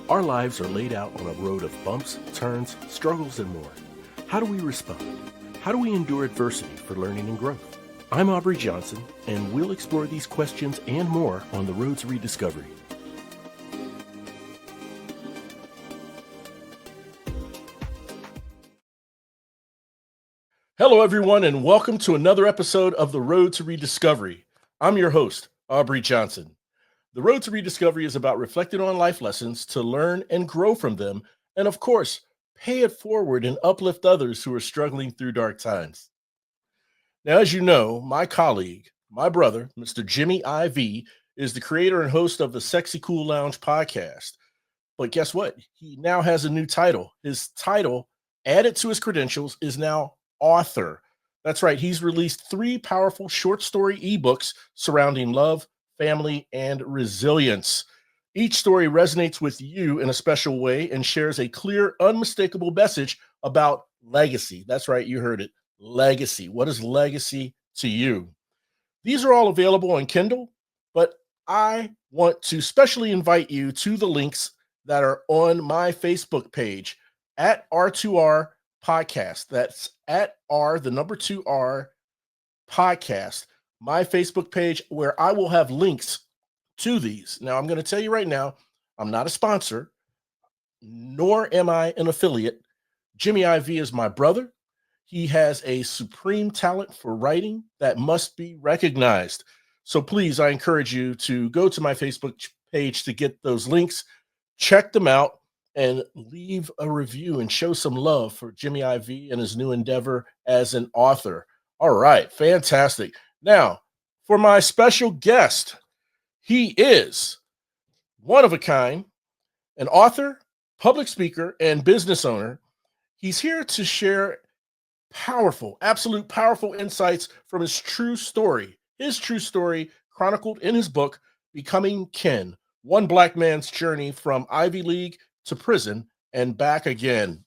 Our lives are laid out on a road of bumps, turns, struggles, and more. How do we respond? How do we endure adversity for learning and growth? I'm Aubrey Johnson, and we'll explore these questions and more on the Road to Rediscovery. Hello, everyone, and welcome to another episode of the Road to Rediscovery. I'm your host, Aubrey Johnson. The Road to Rediscovery is about reflecting on life lessons to learn and grow from them, and of course, pay it forward and uplift others who are struggling through dark times. Now, as you know, my colleague, my brother, Mr. Jimmy IV, is the creator and host of the Sexy Cool Lounge podcast. But guess what? He now has a new title. His title, added to his credentials, is now author. That's right. He's released 3 powerful short story ebooks surrounding love, family, and resilience. Each story resonates with you in a special way and shares a clear, unmistakable message about legacy. That's right. You heard it. Legacy. What is legacy to you? These are all available on Kindle, but I want to specially invite you to the links that are on my Facebook page at R2R Podcast. That's at R, the number 2R Podcast, my Facebook page, where I will have links to these. Now, I'm going to tell you right now, I'm not a sponsor, nor am I an affiliate. Jimmy IV is my brother. He has a supreme talent for writing that must be recognized. So please, I encourage you to go to my Facebook page to get those links, check them out, and leave a review and show some love for Jimmy IV and his new endeavor as an author. All right, fantastic. Now, for my special guest, he is one of a kind, an author, public speaker, and business owner. He's here to share powerful, absolute powerful insights from his true story chronicled in his book, Becoming Ken, One Black Man's Journey from Ivy League to Prison and Back Again.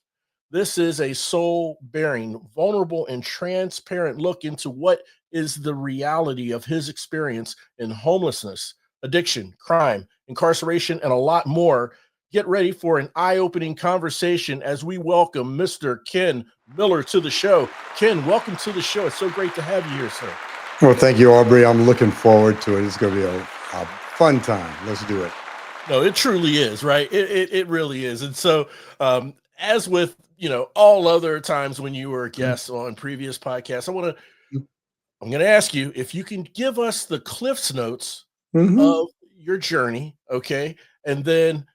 This is a soul-bearing, vulnerable, and transparent look into what is the reality of his experience in homelessness, addiction, crime, incarceration, and a lot more. Get ready for an eye-opening conversation as we welcome Mr. Ken Miller to the show. Ken, welcome to the show. It's so great to have you here, sir. Well, thank you, Aubrey. I'm looking forward to it. It's going to be a fun time. Let's do it. No, it truly is, right? It really is. And so, as with, all other times when you were a guest on previous podcasts, I'm going to ask you if you can give us the Cliff's Notes of your journey, okay? And then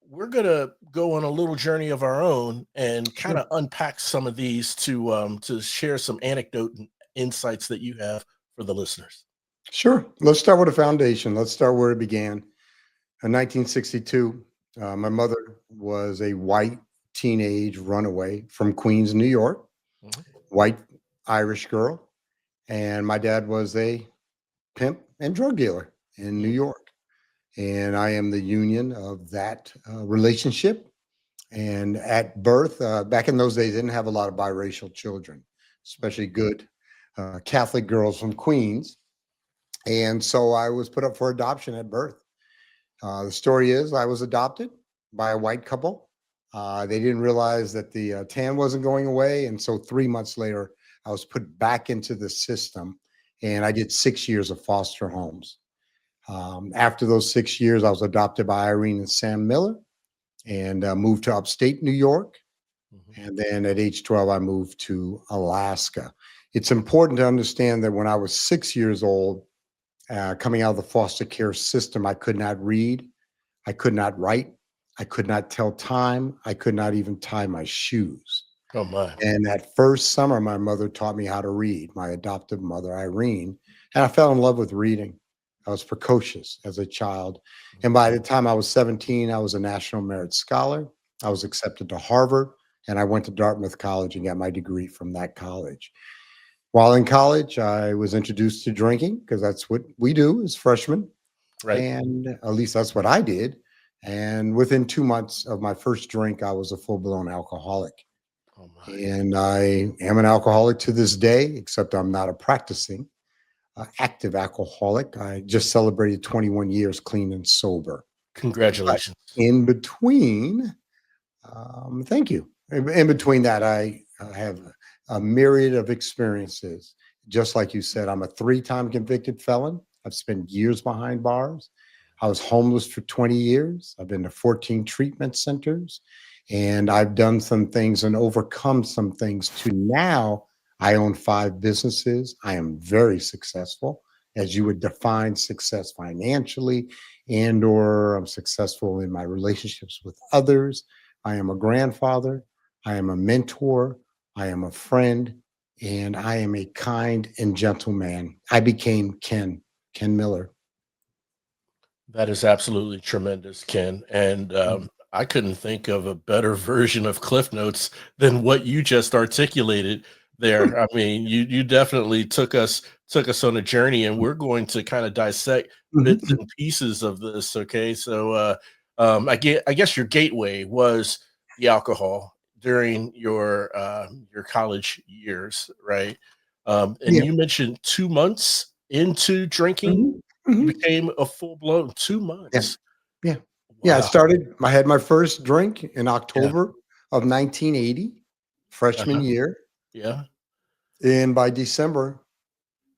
we're going to go on a little journey of our own and kind of unpack some of these to share some anecdote and insights that you have for the listeners. Sure. Let's start with a foundation. Let's start where it began. In 1962, my mother was a white teenage runaway from Queens, New York, white Irish girl. And my dad was a pimp and drug dealer in New York. And I am the union of that relationship. And at birth, back in those days, they didn't have a lot of biracial children, especially good Catholic girls from Queens. And so I was put up for adoption at birth. The story is I was adopted by a white couple. They didn't realize that the tan wasn't going away. And so 3 months later, I was put back into the system and I did 6 years of foster homes. After those 6 years, I was adopted by Irene and Sam Miller and moved to upstate New York. And then at age 12, I moved to Alaska. It's important to understand that when I was 6 years old, coming out of the foster care system, I could not read, I could not write, I could not tell time, I could not even tie my shoes. Oh my. And that first summer, my mother taught me how to read, my adoptive mother, Irene, and I fell in love with reading. I was precocious as a child. And by the time I was 17, I was a National Merit Scholar. I was accepted to Harvard, and I went to Dartmouth College and got my degree from that college. While in college, I was introduced to drinking because that's what we do as freshmen. Right. And at least that's what I did. And within 2 months of my first drink, I was a full-blown alcoholic. Oh my. And I am an alcoholic to this day, except I'm not a practicing active alcoholic. I just celebrated 21 years clean and sober. But Congratulations. in between, thank you. In between that, I have a myriad of experiences. Just like you said, I'm a 3-time convicted felon. I've spent years behind bars. I was homeless for 20 years. I've been to 14 treatment centers, and I've done some things and overcome some things to now I own 5 businesses. I am very successful, as you would define success financially, and or I'm successful in my relationships with others. I am a grandfather. I am a mentor. I am a friend. And I am a kind and gentle man. I became Ken Miller. That is absolutely tremendous, Ken. And I couldn't think of a better version of Cliff Notes than what you just articulated there. I mean, you definitely took us on a journey, and we're going to kind of dissect bits Mhm. and pieces of this. Okay, so I guess your gateway was the alcohol during your college years, right? And Yeah. you mentioned 2 months into drinking Mhm. you Mhm. became a full-blown 2 Yeah. months. Yeah. Yeah. Wow. I had my first drink in Yeah. October of 1980, freshman Uh-huh. year. Yeah. And by December,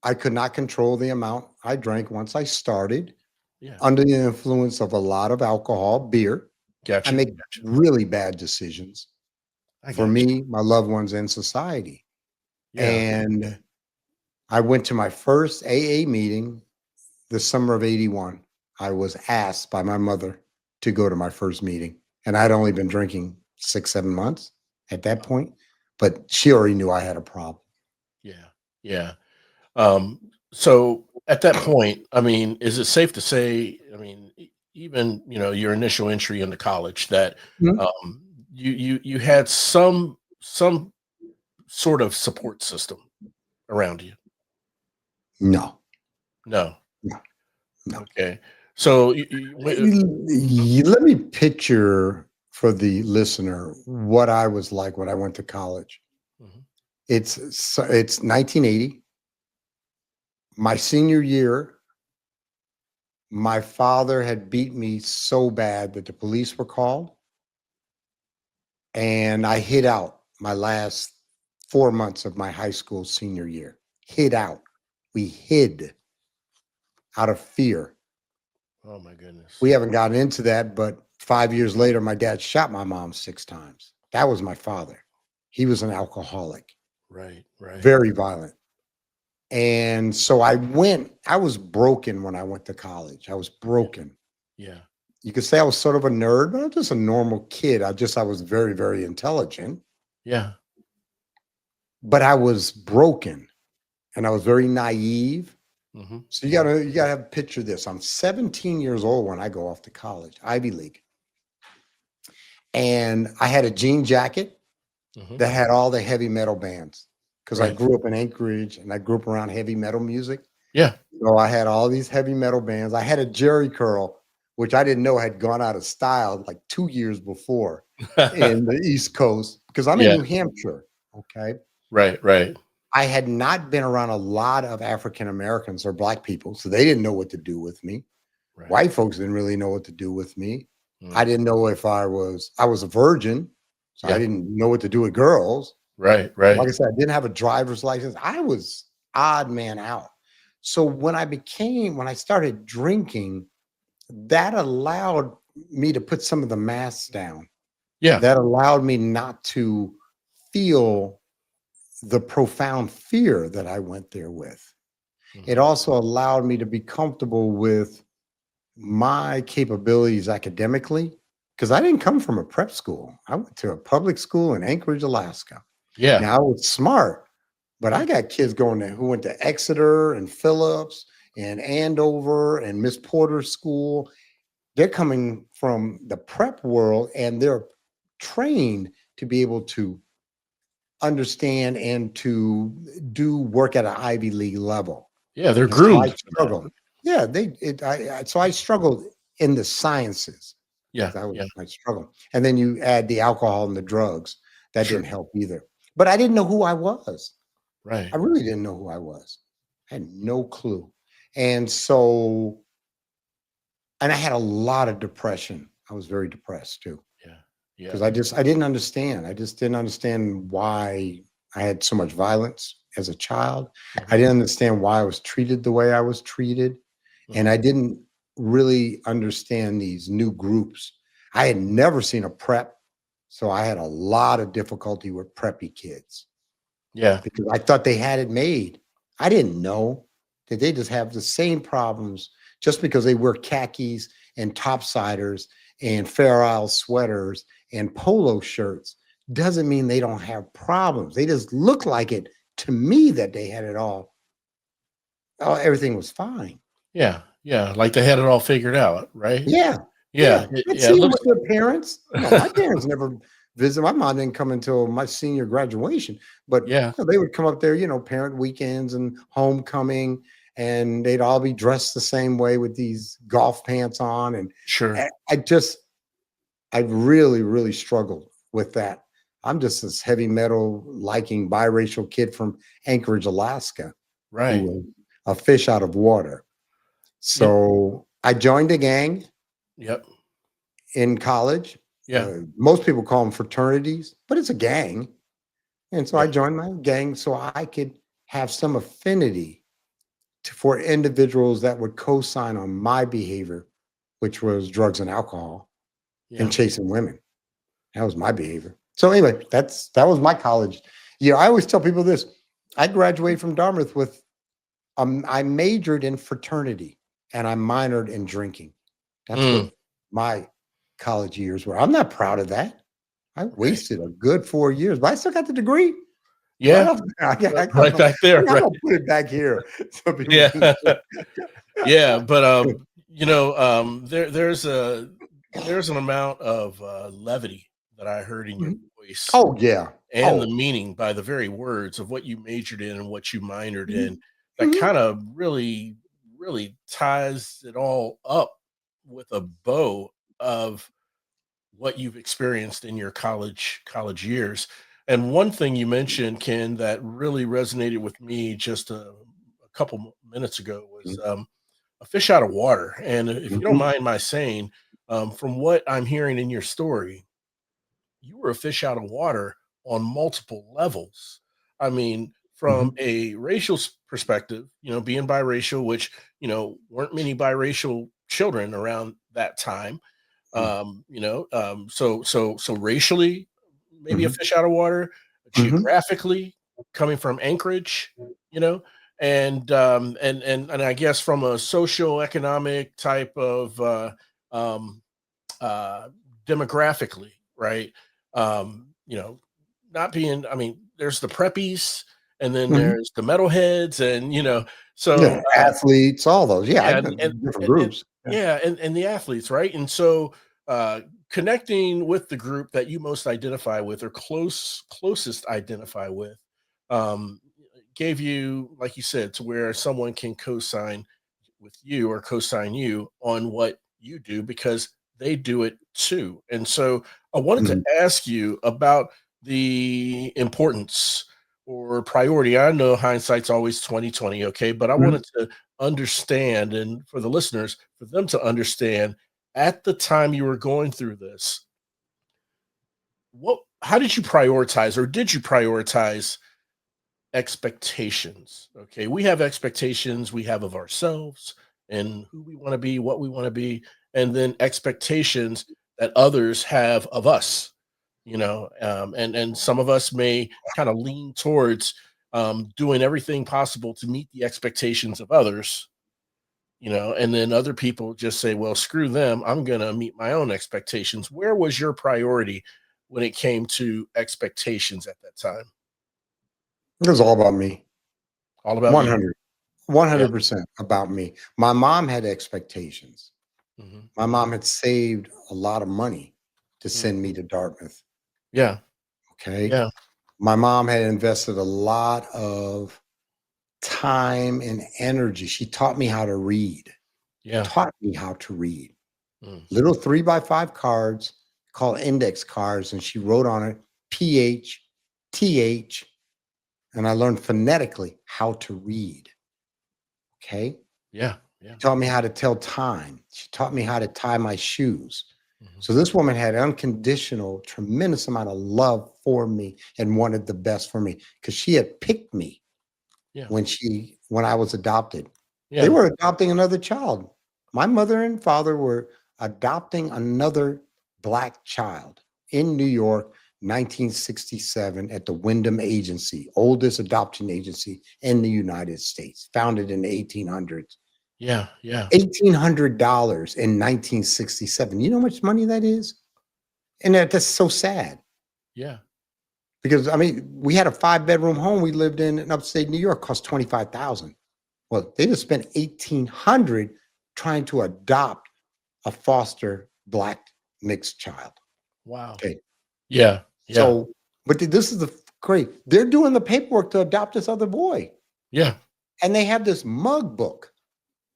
I could not control the amount I drank once I started Yeah. under the influence of a lot of alcohol, beer. I Gotcha. make Gotcha. really bad decisions I for got you. me, my loved ones, and society. Yeah. And I went to my first AA meeting the summer of 81. I was asked by my mother to go to my first meeting. And I'd only been drinking 6, 7 months at that point, but she already knew I had a problem. Yeah. Yeah. So at that point, I mean, is it safe to say, I mean, even, your initial entry into college that Mhm. um you had some sort of support system around you? No, No. no, no. Okay. So Let me picture for the listener what I was like when I went to college. Mhm. It's 1980. My senior year, my father had beat me so bad that the police were called, and I hid out my last 4 months of my high school senior year. Hid out. We hid out of fear. Oh my goodness. We haven't gotten into that, but 5 years later, my dad shot my mom 6 times. That was my father. He was an alcoholic, Right. Right. very violent. And so I was broken when I went to college. I was broken. Yeah. You could say I was sort of a nerd, but I'm just a normal kid. I was very, very intelligent, Yeah. but I was broken and I was very naive. Mhm. So you gotta have picture this. I'm 17 years old when I go off to college, Ivy League. And I had a jean jacket Mhm. that had all the heavy metal bands because I Right. grew up in Anchorage and I grew up around heavy metal music. Yeah. So I had all these heavy metal bands. I had a Jerry curl, which I didn't know had gone out of style like 2 years before in the East Coast because I'm in Yeah. New Hampshire. Okay. Right, right, I had not been around a lot of African Americans or Black people, so they didn't know what to do with me. right. White folks didn't really know what to do with me. I Mm. didn't know if I was a virgin, so I Yeah. didn't know what to do with girls. Right, Like right. I said, I didn't have a driver's license. I was odd man out. So when I started drinking, that allowed me to put some of the masks down. Yeah. That allowed me not to feel the profound fear that I went there with. It Mhm. also allowed me to be comfortable with my capabilities academically because I didn't come from a prep school. I went to a public school in Anchorage, Alaska. Yeah. Now I was smart, but Yeah. I got kids going there who went to Exeter and Phillips and Andover and Miss Porter's school. They're coming from the prep world and they're trained to be able to understand and to do work at an Ivy League level. Yeah, they're And so I groomed for that. struggled. Yeah, so I struggled in the sciences. Yeah, That was yeah. my struggle. And then you add the alcohol and the drugs. That Sure. didn't help either. But I didn't know who I was. Right. I really didn't know who I was. I had no clue. And so And I had a lot of depression. I was very depressed too. Yeah. Because Yeah. I didn't understand. I just didn't understand why I had so much violence as a child. I Mhm. didn't understand why I was treated the way I was treated. And Mhm. I didn't really understand these new groups. I had never seen a prep. So I had a lot of difficulty with preppy kids Yeah. because I thought they had it made. I didn't know that they just have the same problems just because they wear khakis and topsiders and Fair Isle sweaters and polo shirts doesn't mean they don't have problems. They just look like it to me that they had it all. Oh, everything was fine. Yeah. Yeah. Like they had it all figured out, right? Yeah. Yeah. Yeah. I'd Yeah. It see them looks. with their parents. No, my parents never visit. My mom didn't come until my senior graduation, but Yeah. they would come up there, parent weekends and homecoming, and they'd all be dressed the same way with these golf pants on. And Sure. I really, really struggled with that. I'm just this heavy metal liking biracial kid from Anchorage, Alaska, who Right. was a fish out of water. You. So I joined a gang Yep. in college. Yeah. Most people call them fraternities, but it's a gang. And so Yeah. I joined my gang so I could have some affinity for individuals that would co-sign on my behavior, which was drugs and alcohol and Yeah. chasing women. That was my behavior. So anyway, that was my college. Yeah, I always tell people this. I graduated from Dartmouth with I majored in fraternity and I minored in drinking. That's what Mm. my college years were. I'm not proud of that. I Okay. wasted a good 4 years, but I still got the degree. Right Yeah. off. Right back there. I'm Right. gonna put it back here so people Yeah. can see. Yeah. But there's an amount of levity that I heard in your Mhm. voice Oh yeah. and the Oh. meaning by the very words of what you majored in and what you minored in Mhm. that Mhm. kind of really ties it all up with a bow of what you've experienced in your college years. And one thing you mentioned, Ken, that really resonated with me just a couple minutes ago was a fish out of water. And if you don't Mhm. mind my saying, from what I'm hearing in your story, you were a fish out of water on multiple levels. I mean, from Mhm. a racial perspective, being biracial, which, weren't many biracial children around that time. So racially, maybe a Mhm. fish out of water, Mhm. geographically, coming from Anchorage, you know, and I guess from a social economic type of um, uh, demographically, right? You know, not being, I mean, there's the preppies and then Mhm. there's the metalheads, and Yeah, athletes, all those. Yeah, yeah, I've and been and, different and groups. Yeah. yeah, and the athletes, right? And so connecting with the group that you most identify with or closest identify with um gave you, like you said, to where someone can co-sign with you or co-sign you on what you do because they do it too. And so I wanted to Mhm. ask you about the importance or priority. I know hindsight's always 2020, okay, but I Mhm. wanted to understand, and for the listeners, for them to understand at the time you were going through this, what how did you prioritize, or did you prioritize expectations? Okay, we have expectations we have of ourselves and who we want to be, what we want to be, and then expectations that others have of us. And some of us may kind of lean towards doing everything possible to meet the expectations of others. And then other people just say, "Well, screw them. I'm going to meet my own expectations." Where was your priority when it came to expectations at that time? It was all about me. All about you. 100. Yeah. 100% about me. My mom had expectations. Mhm, My mhm, mom had saved a lot of money to send mhm. me to Dartmouth. Yeah, Okay. yeah, My mom had invested a lot of time and energy. She taught me how to read, yeah. taught me how to read. Mm, Little 3x5 cards called index cards. And she wrote on it PH, TH, and I learned phonetically how to read. Okay. yeah, Yeah. She taught me how to tell time. She taught me how to tie my shoes. Mhm. So this woman had unconditional, tremendous amount of love for me and wanted the best for me because she had picked me Yeah. when I was adopted. They Yeah. were adopting another child. My mother and father were adopting another Black child in New York, 1967, at the Wyndham Agency, oldest adoption agency in the United States, founded in the 1800s. Yeah. Yeah. $1,800 in 1967. You know how much money that is? And that's so sad Yeah. because I mean, we had a 5-bedroom home we lived in upstate New York, cost 25,000. Well, they just spent 1,800 trying to adopt a foster Black mixed child. Wow. Okay. Yeah. Yeah. So, but this is the great. They're doing the paperwork to adopt this other boy. Yeah. And they have this mug book.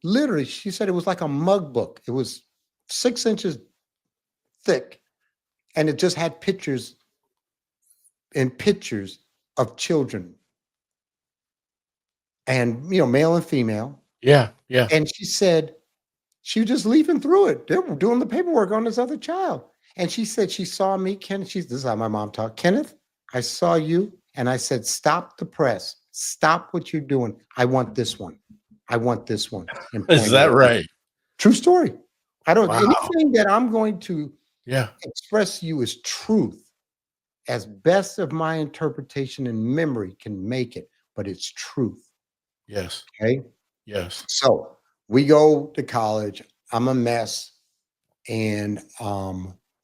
Literally, she said it was like a mug book. It was 6 inches thick. And it just had pictures of children and, male and female. Yeah. Yeah. And she said, she was just leafing through it. They were doing the paperwork on this other child. And she said she saw me, Kenneth. This is how my mom talked. Kenneth, I saw you. And I said, stop the press. Stop what you're doing. I want this one. I want this one. Is that right? True story. I don't, Wow. anything that I'm going to Yeah. express to you is truth as best of my interpretation and memory can make it, but it's truth. Yes. Okay. Yes. So we go to college. I'm a mess. And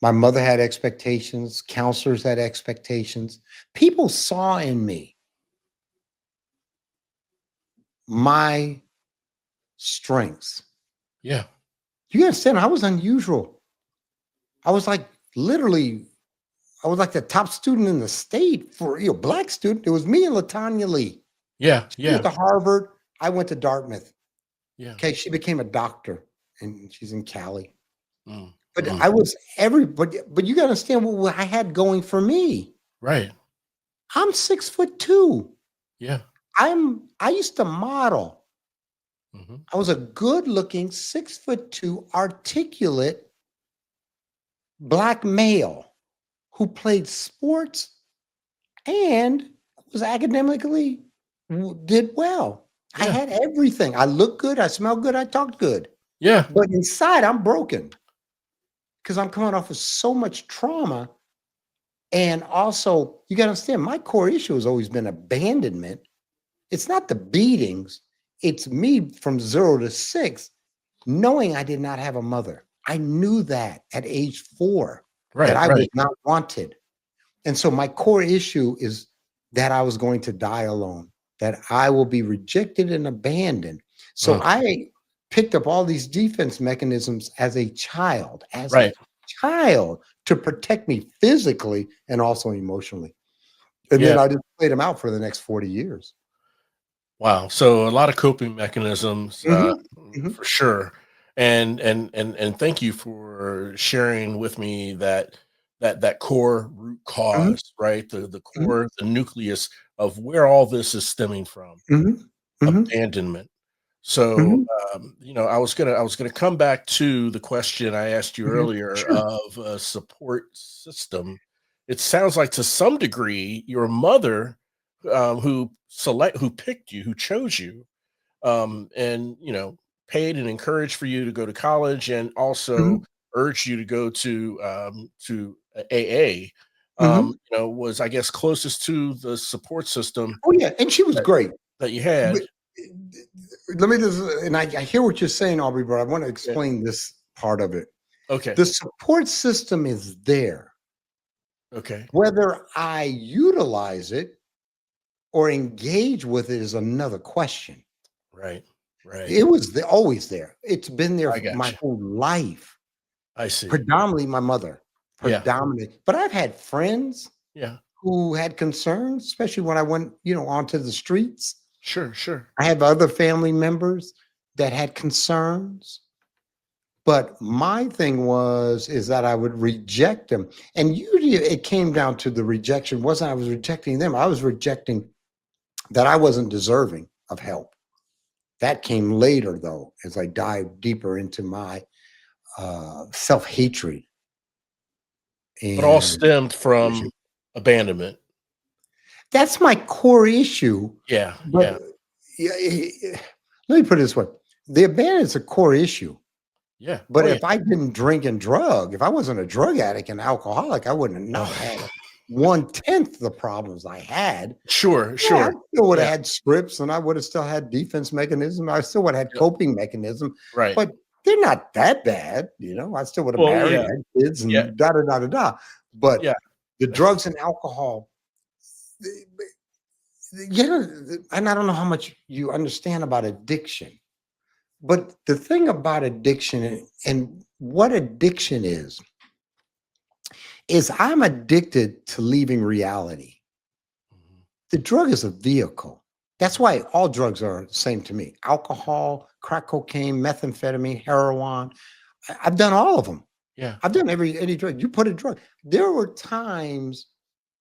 my mother had expectations. Counselors had expectations. People saw in me my strengths. Yeah. You understand? I was unusual. I was like literally, I was like the top student in the state for Black student. It was me and LaTanya Lee. Yeah. She went Yeah. to Harvard. I went to Dartmouth. Yeah. Okay, she became a doctor, and she's in Cali. Mm. But Mm. I was but you got to understand what I had going for me. Right. I'm 6'2". Yeah. I used to model. Mm-hmm. I was a good-looking 6'2", articulate Black male who played sports and was academically did well. I Yeah. had everything. I looked good. I smelled good. I talked good. Yeah. But inside, I'm broken because I'm coming off of so much trauma. And also, you got to understand, my core issue has always been abandonment. It's not the beatings. It's me from 0 to 6, knowing I did not have a mother. I knew that at age 4, Right. that I Right. was not wanted. And so my core issue is that I was going to die alone, that I will be rejected and abandoned. So I picked up all these defense mechanisms as a child, Right. to protect me physically and also emotionally. And Yeah. then I just played them out for the next 40 years. Wow. So a lot of coping mechanisms, Mhm. for sure. And thank you for sharing with me that core root Mhm. cause, right? The Mhm. core, the nucleus of where all this is stemming from, Mhm. Mhm. abandonment. So, Mhm. I was gonna come back to the question I asked you Mhm. earlier Sure. of a support system. It sounds like to some degree your mother, who picked you, who chose you, and paid and encouraged for you to go to college, and also Mhm. urged you to go to AA. Mhm. Was, I guess, closest to the support system Oh, yeah, and she was that great. that you had. But, let me just and I hear what you're saying, Aubrey, but I want to Yeah. explain this part of it. Okay. The support system is there. Okay. Whether I utilize it or engage with it is another question. Right. Right. It was always there. It's been there I got my you. whole life. I see. Predominantly my mother. Yeah. Predominantly. But I've had friends Yeah. who had concerns, especially when I went, onto the streets. Sure. Sure. I have other family members that had concerns. But my thing is that I would reject them. And usually it came down to the rejection. Wasn't I was rejecting them. I was rejecting that I wasn't deserving of help. That came later, though, as I dived deeper into my self-hatred But all and stemmed from abandonment. that's my core issue. Yeah, But yeah, let me put it this way: the abandonment is a core issue. yeah. But Oh, yeah. if I didn't drink and drug, if I wasn't a drug addict and alcoholic, I wouldn't have not had Oh, 1/10 the problems I had. sure, Yeah, I sure. still would have Yeah, had scripts and I would have still had defense mechanism. I still would have had yep, coping mechanism, right. but they're not that bad. You know, I still would have Well, married, yeah, had kids, yeah, and da da da da da. But yeah. the drugs and alcohol, the- you know, and I don't know how much you understand about addiction, but the thing about addiction and what addiction is I'm addicted to leaving reality. Mhm. The drug is a vehicle. That's why all drugs are the same to me. Alcohol, crack cocaine, methamphetamine, heroin. I've done all of them. Yeah, I've done any drug. You put a drug. There were times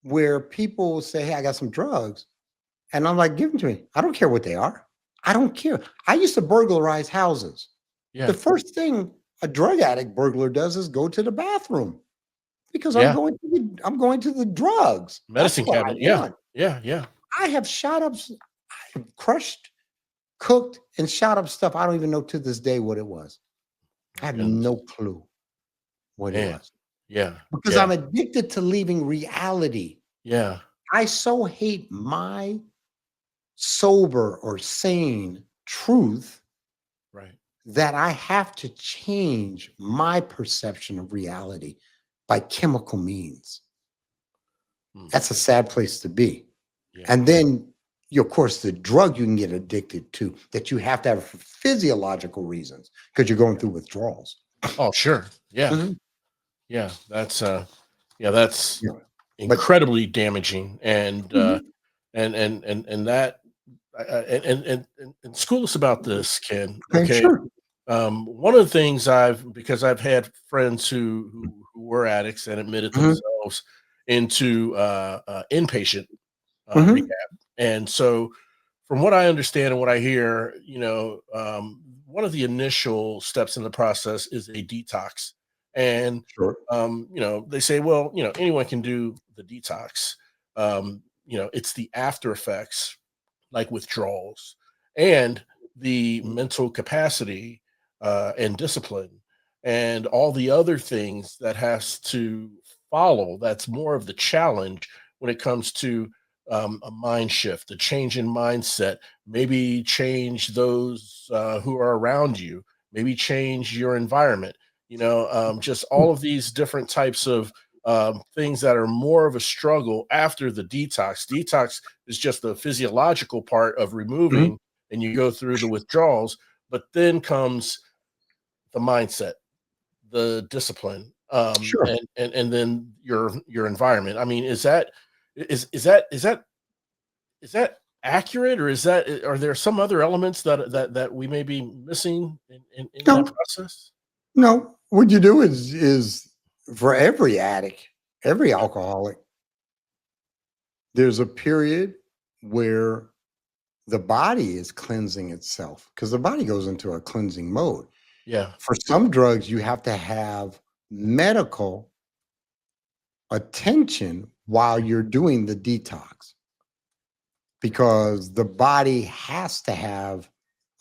where people say, "Hey, I got some drugs," and I'm like, "Give them to me. I don't care what they are. I don't care." I used to burglarize houses. The yeah, first thing a drug addict burglar does is go to the bathroom because yeah. I'm going to the drugs. That's Medicine what I cabinet. Yeah, want. yeah, yeah. I have shot up, I have crushed, cooked, and shot up stuff. I don't even know to this day what it was. I My have goodness, no clue what it man. was Yeah, because yeah, I'm addicted to leaving reality. yeah. I so hate my sober or sane truth Right. that I have to change my perception of reality by chemical means. Mm, That's a sad place to be. yeah. And then, of course, the drug you can get addicted to that you have to have for physiological reasons because you're going through withdrawals. Oh, sure. Yeah, Mhm. yeah. Yeah, that's Yeah. But incredibly damaging, and Mhm. and that and school us about this, Ken. Okay, Okay. sure. One of the things because I've had friends who were addicts and admitted Mhm. themselves into inpatient rehab, Mhm. and so from what I understand and what I hear, one of the initial steps in the process is a detox, and Sure. they say, well, anyone can do the detox. It's the after effects like withdrawals and the mental capacity and discipline and all the other things that has to follow. That's more of the challenge when it comes to a mind shift, a change in mindset, maybe change those who are around you, maybe change your environment, just all of these different types of things that are more of a struggle after the detox. Detox is just the physiological part of Mhm. removing, and you go through the withdrawals, but then comes the mindset, the discipline, Sure. and then your environment. I mean, is that accurate, or are there some other elements that we may be missing in that No, process? no. What you do is for every addict, every alcoholic, there's a period where the body is cleansing itself because the body goes into a cleansing mode. Yeah. For some drugs, you have to have medical attention while you're doing the detox because the body has to have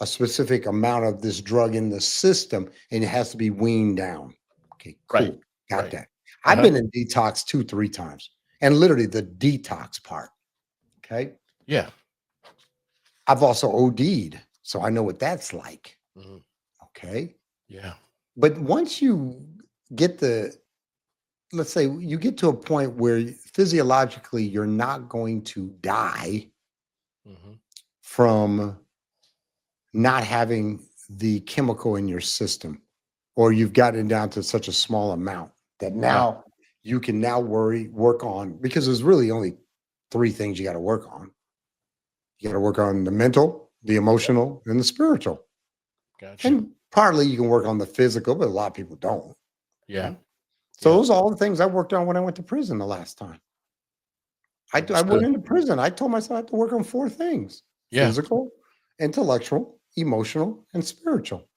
a specific amount of this drug in the system and it has to be weaned down. Okay, Right. cool. Got Right. that. I've Uh-huh. been in detox 2, 3 times and literally the detox part. Okay. Yeah. I've also OD'd, so I know what that's like. Mhm. Okay. Yeah. But once you get let's say you get to a point where physiologically you're not going to die Mhm. from not having the chemical in your system, or you've gotten down to such a small amount that Yeah. now you can now work on because there's really only three things you got to work on. You got to work on the mental, the Yep. emotional, and the spiritual. Gotcha. And partly you can work on the physical, but a lot of people don't. Yeah. Okay. So Yeah. those are all the things I worked on when I went to prison the last time. I went Understood. into prison. I told myself I had to work on four things: Yeah. physical, intellectual, emotional, and spiritual.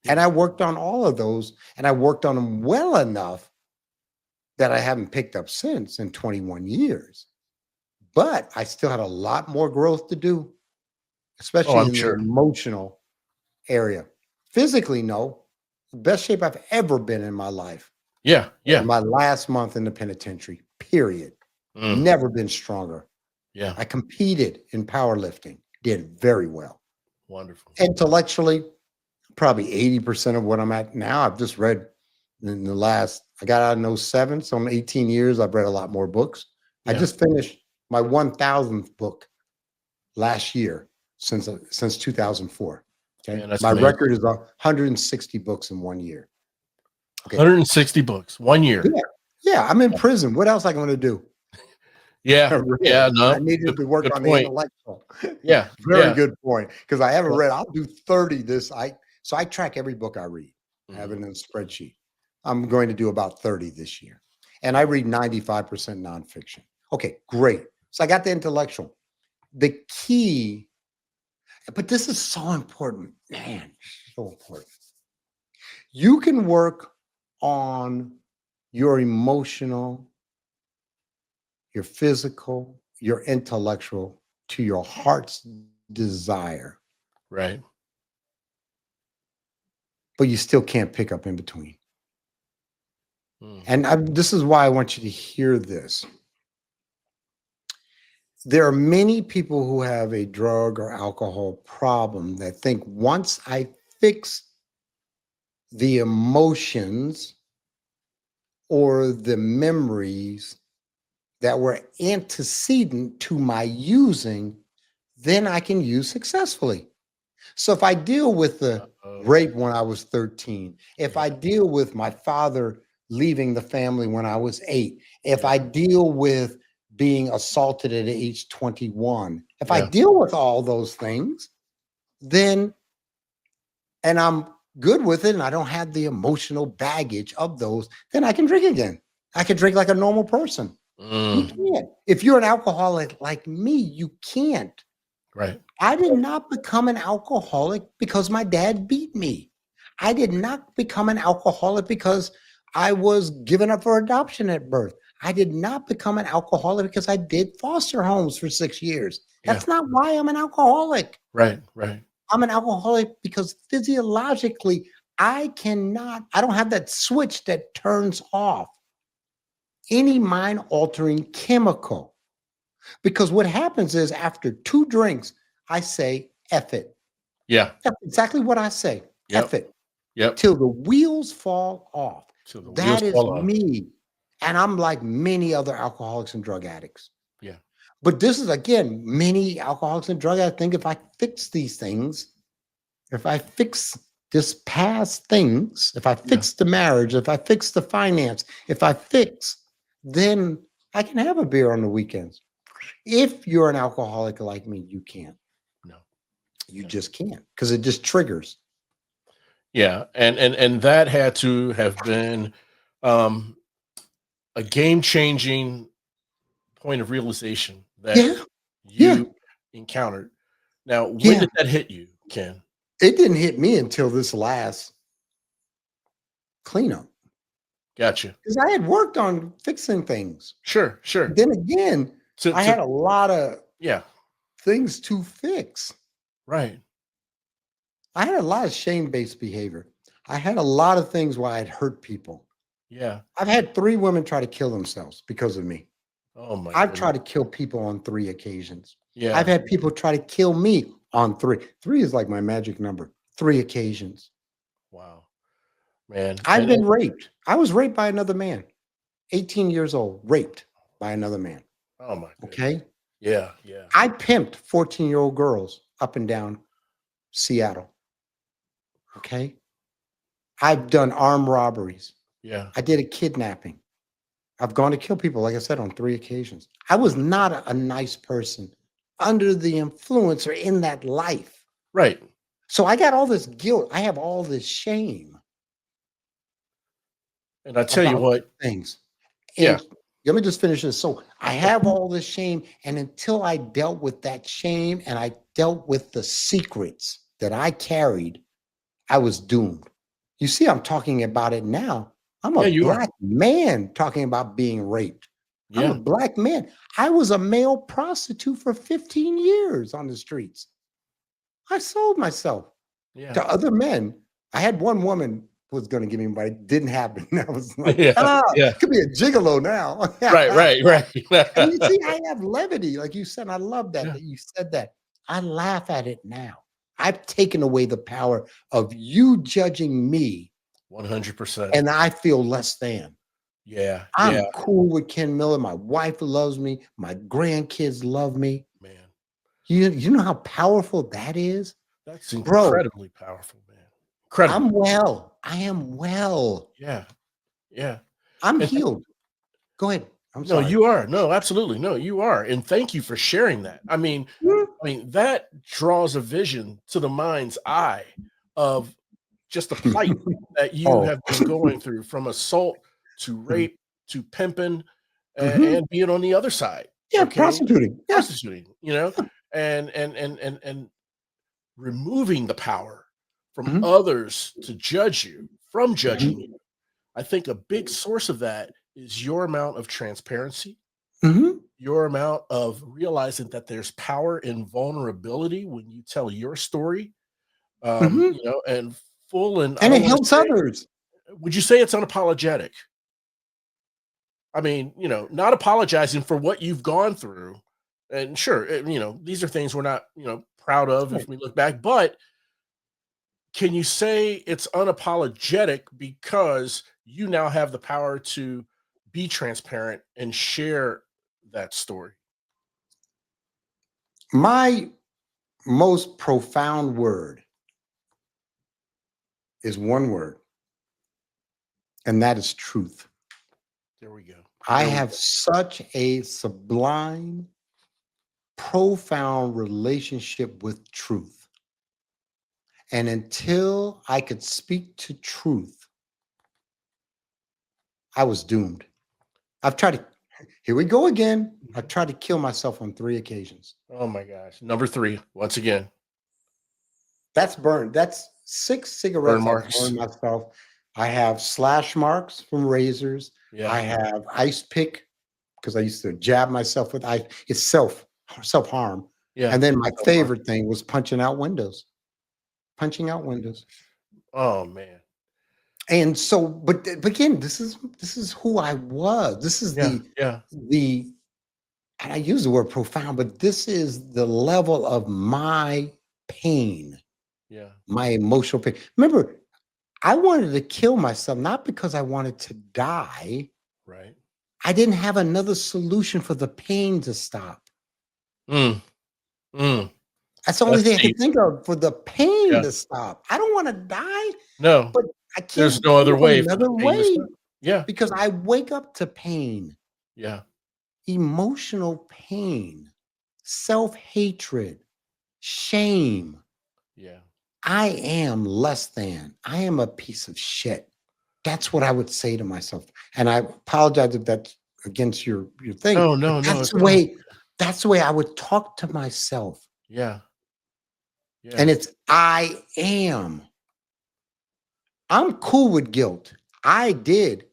And I worked on all of those, and I worked on them well enough that I haven't picked up since in 21 years. But I still had a lot more growth to do, Oh, especially I'm in the sure. emotional area. Physically, no. The best shape I've ever been in my life. Yeah. Yeah. My last month in the penitentiary, period. Mm, Never been stronger. yeah. I competed in powerlifting, did very well. Wonderful. Intellectually, probably 80% of what I'm at now. I've just read in the last, I got out in '07, so in 18 years, I've read a lot more books. I Yeah. just finished my 1000th book last year since 2004. Okay. Man, that's My amazing. record is 160 books in 1 year. Okay. 160 books, 1 year. Yeah. Yeah. I'm in prison. What else am I going to do? Yeah. Yeah. I No, needed to work good on the point. intellectual. Yeah. Very Yeah. good point. Because I haven't Yeah. read, I'll do 30 so I track every book I read. I have it Mhm. in a spreadsheet. I'm going to do about 30 this year. And I read 95% nonfiction. Okay, great. So I got the intellectual. The key, but this is so important, man, so important. You can work on your emotional, your physical, your intellectual to your heart's desire, Right. but you still can't pick up in between. Mm. And this is why I want you to hear this. There are many people who have a drug or alcohol problem that think once I fix the emotions or the memories that were antecedent to my using, then I can use successfully. So if I deal with the Uh-oh. rape when I was 13, if Yeah. I deal with my father leaving the family when I was 8, if Yeah. I deal with being assaulted at age 21, if I Yeah. deal with all those things, then, and I'm good with it and I don't have the emotional baggage of those, then I can drink again. I can drink like a normal person. You Mm. can't. If you're an alcoholic like me, you can't. Right. I did not become an alcoholic because my dad beat me. I did not become an alcoholic because I was given up for adoption at birth. I did not become an alcoholic because I did foster homes for 6 years. Yeah. That's not why I'm an alcoholic. Right. Right. I'm an alcoholic because physiologically, I don't have that switch that turns off any mind altering chemical. Because what happens is after 2 drinks, I say, F it. Yeah. That's exactly what I say. Yep. F it. Yep. Till the wheels fall off. Till the wheels That is fall off. me. And I'm like many other alcoholics and drug addicts. Yeah. But this is, again, many alcoholics and drug addicts think if I fix these things, if I fix this past things, if I fix the marriage, if I fix the finance, if I fix, then I can have a beer on the weekends. If you're an alcoholic like me, you can't. No. You No. just can't because it just triggers. Yeah. And that had to have been um a game-changing point of realization that Yeah, yeah, you encountered. Now, when yeah. did that hit you, Ken? It didn't hit me until this last cleanup Gotcha. because I had worked on fixing things. Sure. Sure. Then again, I To had a lot of yeah. things to fix. Right. I had a lot of shame-based behavior. I had a lot of things where I'd hurt people. Yeah. I've had 3 women try to kill themselves because of me. Oh my I've goodness. tried to kill people on 3 occasions. Yeah. I've had people try to kill me on 3. 3 is like my magic number. 3 occasions. Wow. Man. I've been raped. I was raped by another man. 18 years old, raped by another man. Oh my goodness. Okay. Yeah. Yeah. I pimped 14-year-old girls up and down Seattle. Okay. I've done armed robberies. Yeah. I did a kidnapping. I've gone to kill people, like I said, on 3 occasions. I was not a nice person under the influence or in that life. Right. So I got all this guilt. I have all this shame And I tell you about what, things. yeah. And let me just finish this. So I have all this shame, and until I dealt with that shame and I dealt with the secrets that I carried, I was doomed. You see, I'm talking about it now. I'm a Yeah, you are. black man talking about being raped. I'm a Yeah. black man. I was a male prostitute for 15 years on the streets. I sold myself Yeah. to other men. I had one woman who was going to give me, but it didn't happen. I was like, Yeah. Yeah. could be a gigolo now. Right. And you see, I have levity, like you said. I love that Yeah. that you said that. I laugh at it now. I've taken away the power of you judging me, 100%. and I feel less than. Yeah. I'm cool with Ken Miller. My wife loves me. My grandkids love me. Man, You know how powerful that is, that's bro. incredibly powerful, man. Incredible. I'm well. I am well. Yeah. Yeah. I'm And healed. Go ahead. I'm no, sorry. you are. No, absolutely. No, you are. And thank you for sharing that. That draws a vision to the mind's eye of just the plight that you Oh, have been going through, from assault to rape to pimping, mhm. and being on the other side. Yeah, Okay. prostituting. Yeah. Prostituting, and removing the power from Mhm, others to judge you, from judging mhm, you. I think a big source of that is your amount of transparency, mhm, your amount of realizing that there's power in vulnerability when you tell your story, mhm. and full, and I And don't it want to helps say, others. would you say it's unapologetic? Not apologizing for what you've gone through. And sure, these are things we're not, proud of Right. if we look back, but can you say it's unapologetic because you now have the power to be transparent and share that story? My most profound word is one word, and that is truth. There we go. I There we have go. such a sublime, profound relationship with truth. And until I could speak to truth, I was doomed. I've tried to, here we go again. I've tried to kill myself on 3 occasions. Oh my gosh. Number 3, once again, That's burned. That's 6 burn cigarettes I've marks. burned myself. I have slash marks from razors. Yeah. I have ice pick because I used to jab myself with ice. It's self harm. Yeah. And then my So hard. favorite thing was punching out windows. Punching out windows. Oh man. And so, but again, this is who I was. This is Yeah. the Yeah. the and I use the word profound, but this is the level of my pain, Yeah. my emotional pain. Remember, I wanted to kill myself, not because I wanted to die. Right. I didn't have another solution for the pain to stop. Mm, mm. That's the only That's thing I deep. could think of for the pain Yeah. to stop. I don't want to die, No, but I there's can't no think other of way for the another pain to way stop. Yeah. because I wake up to pain, Yeah. emotional pain, self-hatred, shame. Yeah. I am less than. I am a piece of shit. That's what I would say to myself. And I apologize if that's against your thing, No, but no, no, that's it's the fine. way that's the way I would talk to myself. Yeah. And Yeah. it's I am. I'm cool with guilt. I did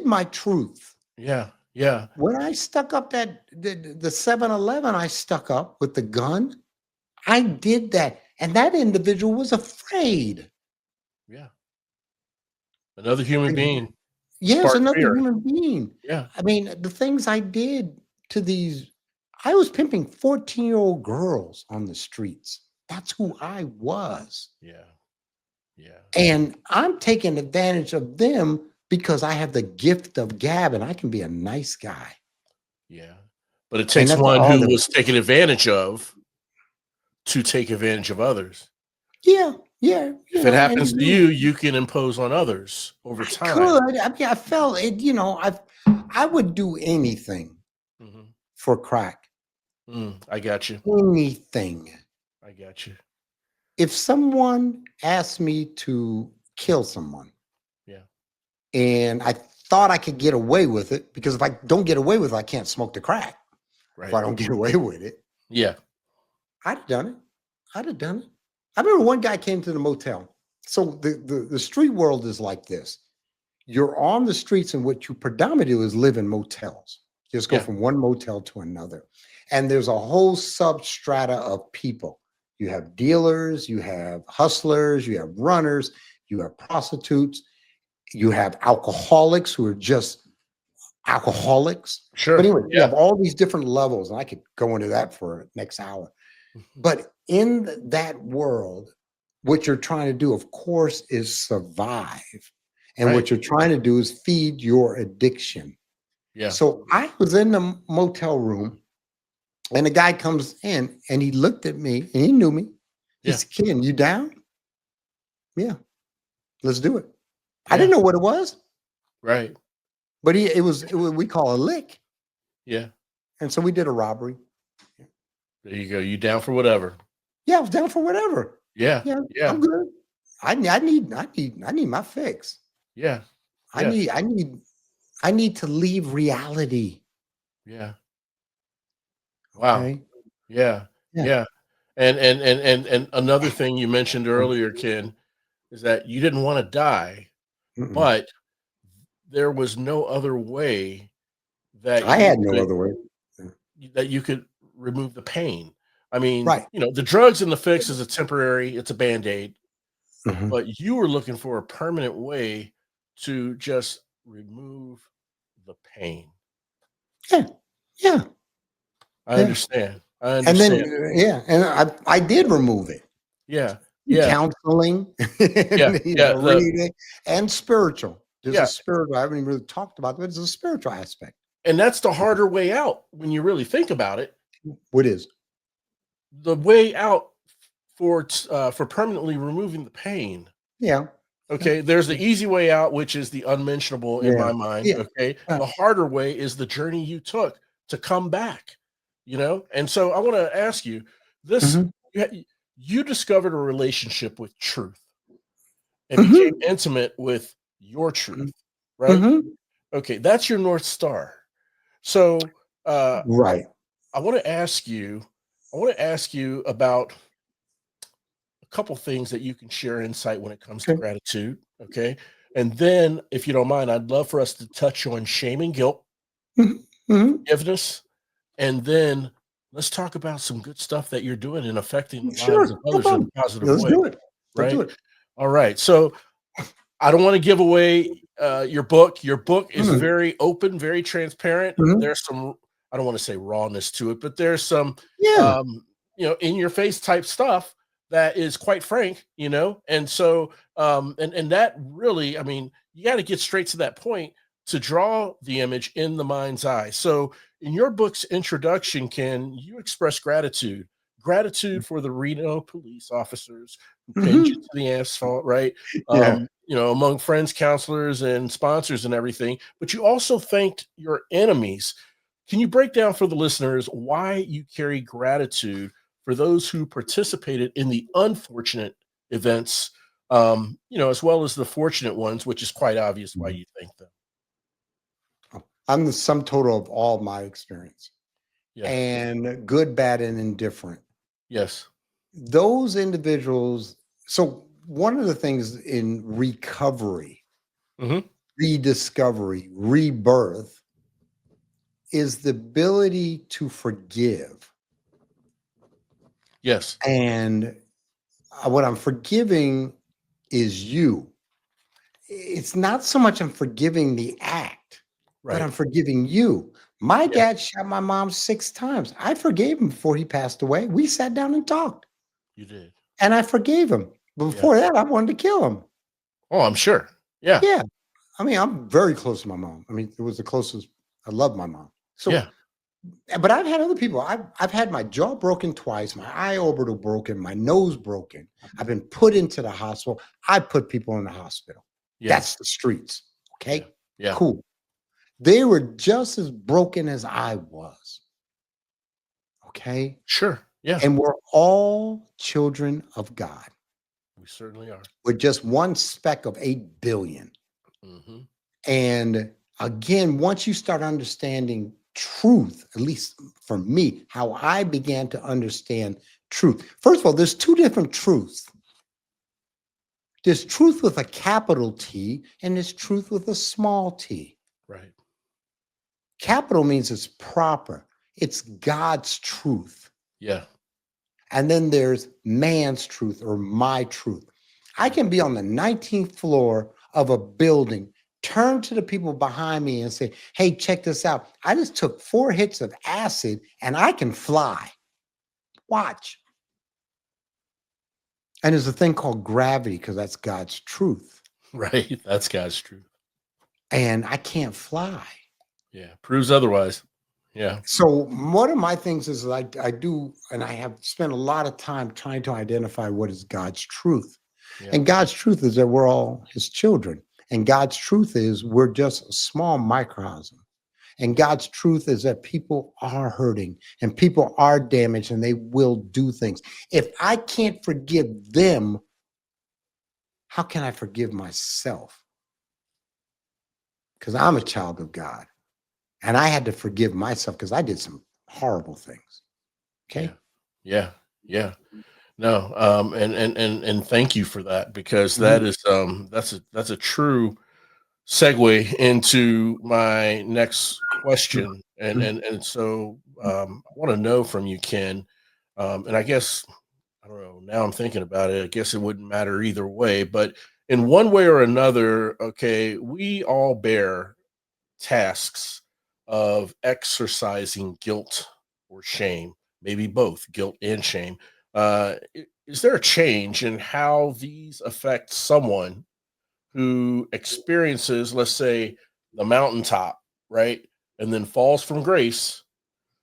my truth. Yeah. Yeah. When I stuck up the 7-Eleven, I stuck up with the gun. I did that. And that individual was afraid. Yeah. Another human being Yes, sparked another fear. human being. Yeah. I mean, the things I did to these, I was pimping 14-year-old girls on the streets. That's who I was. Yeah. Yeah. And I'm taking advantage of them because I have the gift of gab and I can be a nice guy. Yeah. But it And takes that's one all who that, was taken advantage of to take advantage of others. yeah, yeah, If it happens and to you, you can impose on others over I time. could. I mean, I felt it, I would do anything Mhm. for crack. I got you. Anything. I got you. If someone asked me to kill someone Yeah. and I thought I could get away with it, because if I don't get away with it, I can't smoke the crack. If Right. I don't get away with it, Yeah. I'd have done it. I'd have done it. I remember one guy came to the motel. So the street world is like this. You're on the streets, and what you predominantly do is live in motels. You just go Yeah. from one motel to another. And there's a whole substrata of people. You have dealers, you have hustlers, you have runners, you have prostitutes, you have alcoholics who are just alcoholics. But Sure. anyway, you Yeah. have all these different levels, and I could go into that for next hour. But in that world, what you're trying to do, of course, is survive. And Right. what you're trying to do is feed your addiction. Yeah. So I was in the motel room, and a guy comes in, and he looked at me, and he knew me. He Yeah. said, "Ken, you down? Yeah, let's do it." I Yeah. didn't know what it was, Right. but it was what we call a lick. Yeah. And so we did a robbery. There you go. You down for whatever. Yeah, I was down for whatever. Yeah. Yeah, Yeah. I'm good. I need my fix. Yeah. I need to leave reality. Yeah. Wow. Okay. Yeah. Yeah. Yeah. And another thing you mentioned earlier, Ken, is that you didn't want to die, Mm-mm. but there was no other way that I you had no could other way. remove the pain. I mean, Right. the drugs and the fix is a temporary, it's a band-aid, Mhm. but you were looking for a permanent way to just remove the pain. Yeah. Yeah. I Yeah. understand. I And then, understand. and I did remove it. Yeah. Yeah. Counseling, Yeah. Yeah. reading, and spiritual. There's Yeah. a spiritual. I haven't even really talked about it, but it's a spiritual aspect. And that's the harder way out when you really think about it. What is? The way out for permanently removing the pain. Yeah. Okay, there's the easy way out, which is the unmentionable in my mind. Yeah. Okay, the harder way is the journey you took to come back. And so I want to ask you this: you discovered a relationship with truth and became intimate with your truth, right? Okay, that's your North Star. So, Right. I want to ask you about a couple things that you can share insight when it comes to gratitude. Okay. And then, if you don't mind, I'd love for us to touch on shame and guilt, forgiveness, and then let's talk about some good stuff that you're doing and affecting the lives of others in a positive Let's way. do it. Right. Let's do it. All right. So I don't want to give away your book. Your book is very open, very transparent. There's some, I don't want to say rawness to it, but there's some, in your face type stuff that is quite frank, and so, and that really, I mean, you got to get straight to that point to draw the image in the mind's eye. So in your book's introduction, Ken, you express gratitude for the Reno police officers who pinned you to the asphalt, right? Among friends, counselors, and sponsors and everything, but you also thanked your enemies. Can you break down for the listeners why you carry gratitude for those who participated in the unfortunate events, as well as the fortunate ones, which is quite obvious why you thank them? I'm the sum total of all my experience, and good, bad, and indifferent. Yes. Those individuals. So one of the things in recovery, rediscovery, rebirth is the ability to forgive. Yes. And what I'm forgiving is you. It's not so much I'm forgiving the act, but I'm forgiving you. My dad shot my mom 6 times. I forgave him before he passed away. We sat down and talked. You did. And I forgave him. But before that, I wanted to kill him. Oh, I'm sure. Yeah. Yeah. I mean, I'm very close to my mom. I mean, it was the closest. I love my mom. So, but I've had other people. I've had my jaw broken twice, my eye orbital broken, my nose broken. I've been put into the hospital. I put people in the hospital. That's the streets. Okay. Yeah. Cool. They were just as broken as I was. Okay. Sure. Yeah. And we're all children of God. We certainly are. We're just one speck of 8 billion. And again, once you start understanding truth, at least for me, how I began to understand truth. First of all, there's two different truths. There's truth with a capital T and there's truth with a small t. Right. Capital means it's proper. It's God's truth. Yeah. And then there's man's truth or my truth. I can be on the 19th floor of a building, turn to the people behind me and say, hey, check this out. I just took 4 hits of acid and I can fly. Watch. And there's a thing called gravity because that's God's truth. Right. That's God's truth. And I can't fly. Yeah. Proves otherwise. Yeah. So one of my things is I do, and I have spent a lot of time trying to identify what is God's truth. Yeah. And God's truth is that we're all his children. And God's truth is we're just a small microcosm. And God's truth is that people are hurting and people are damaged and they will do things. If I can't forgive them, how can I forgive myself? Because I'm a child of God. And I had to forgive myself because I did some horrible things. Okay. Yeah. Yeah. No. And thank you for that, because Mhm. that is that's a true segue into my next question. And so I want to know from you, Ken. And I guess I don't know. Now I'm thinking about it. I guess it wouldn't matter either way, but in one way or another, okay, we all bear tasks of exercising guilt or shame, maybe both guilt and shame. Is there a change in how these affect someone who experiences, let's say, the mountaintop, right? And then falls from grace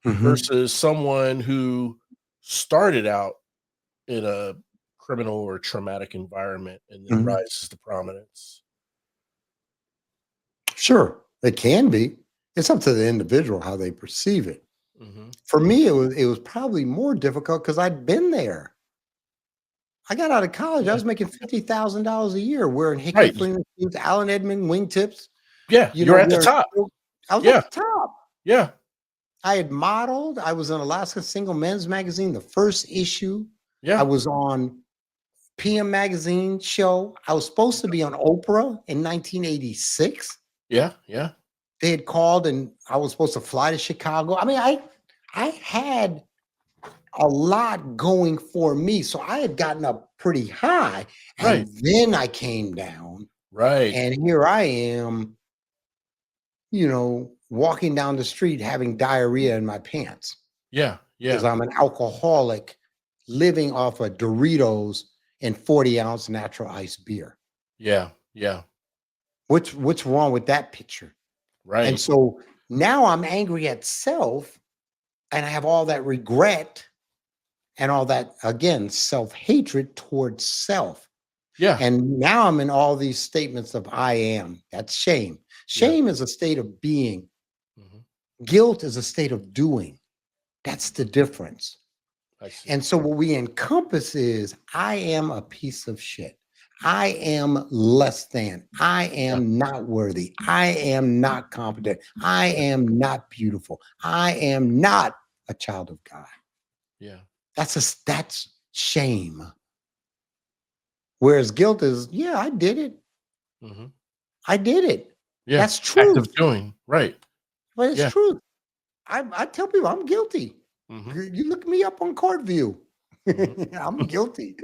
Mhm. versus someone who started out in a criminal or traumatic environment and then Mhm. rises to prominence? Sure, it can be. It's up to the individual how they perceive it. Hmm. For me, it was probably more difficult because I'd been there. I got out of college. I Yeah. was making $50,000 a year wearing Hickey Right. Fling machines, Allen Edmond wingtips. Yeah. You're at the Wearing. top. I was at Yeah. the top. Yeah. I had modeled. I was in Alaska Single Men's Magazine, the first issue. I Yeah. was on PM Magazine show. I was supposed to be on Oprah in 1986. Yeah. Yeah. They had called and I was supposed to fly to Chicago. I mean, I had a lot going for me. So I had gotten up pretty high Right. and then I came down Right. and here I am, walking down the street having diarrhea in my pants Yeah. because Yeah. I'm an alcoholic living off of Doritos and 40-ounce natural ice beer. Yeah. Yeah. What's wrong with that picture? And Right. so now I'm angry at self and I have all that regret and all that, again, self-hatred towards self. Yeah. And now I'm in all these statements of I am. That's shame. Yeah. Shame is a state of being. Hmm. Guilt is a state of doing. That's the difference. I see. And so what we encompass is I am a piece of shit. I am less than. I Yeah. am not worthy. I am not competent. I am not beautiful. I am not a child of God. Yeah. That's shame. Whereas guilt is, yeah, I did it. Hmm. I did it. Yeah. That's Active truth. doing. Right. But it's Yeah. truth. I tell people I'm guilty. Hmm. You look me up on court view. Hmm. I'm guilty.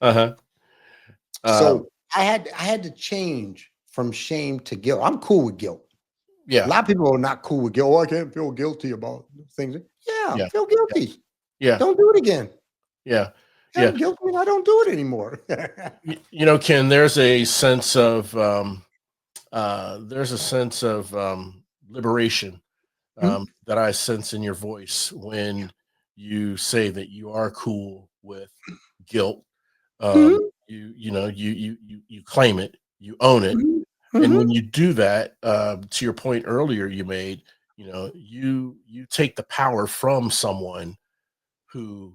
Uh-huh. Um, So I had to change from shame to guilt. I'm cool with guilt. A yeah. lot of people are not cool with guilt. Oh, I can't feel guilty about things. Yeah, Yeah. feel guilty. Yeah. Don't do it again. Yeah. I'm Yeah. guilty and I don't do it anymore. Ken, there's a sense of liberation Mhm, that I sense in your voice when you say that you are cool with guilt. mhm, You claim it, you own it, mhm, and mhm. when you do that, to your point earlier, you made, you take the power from someone who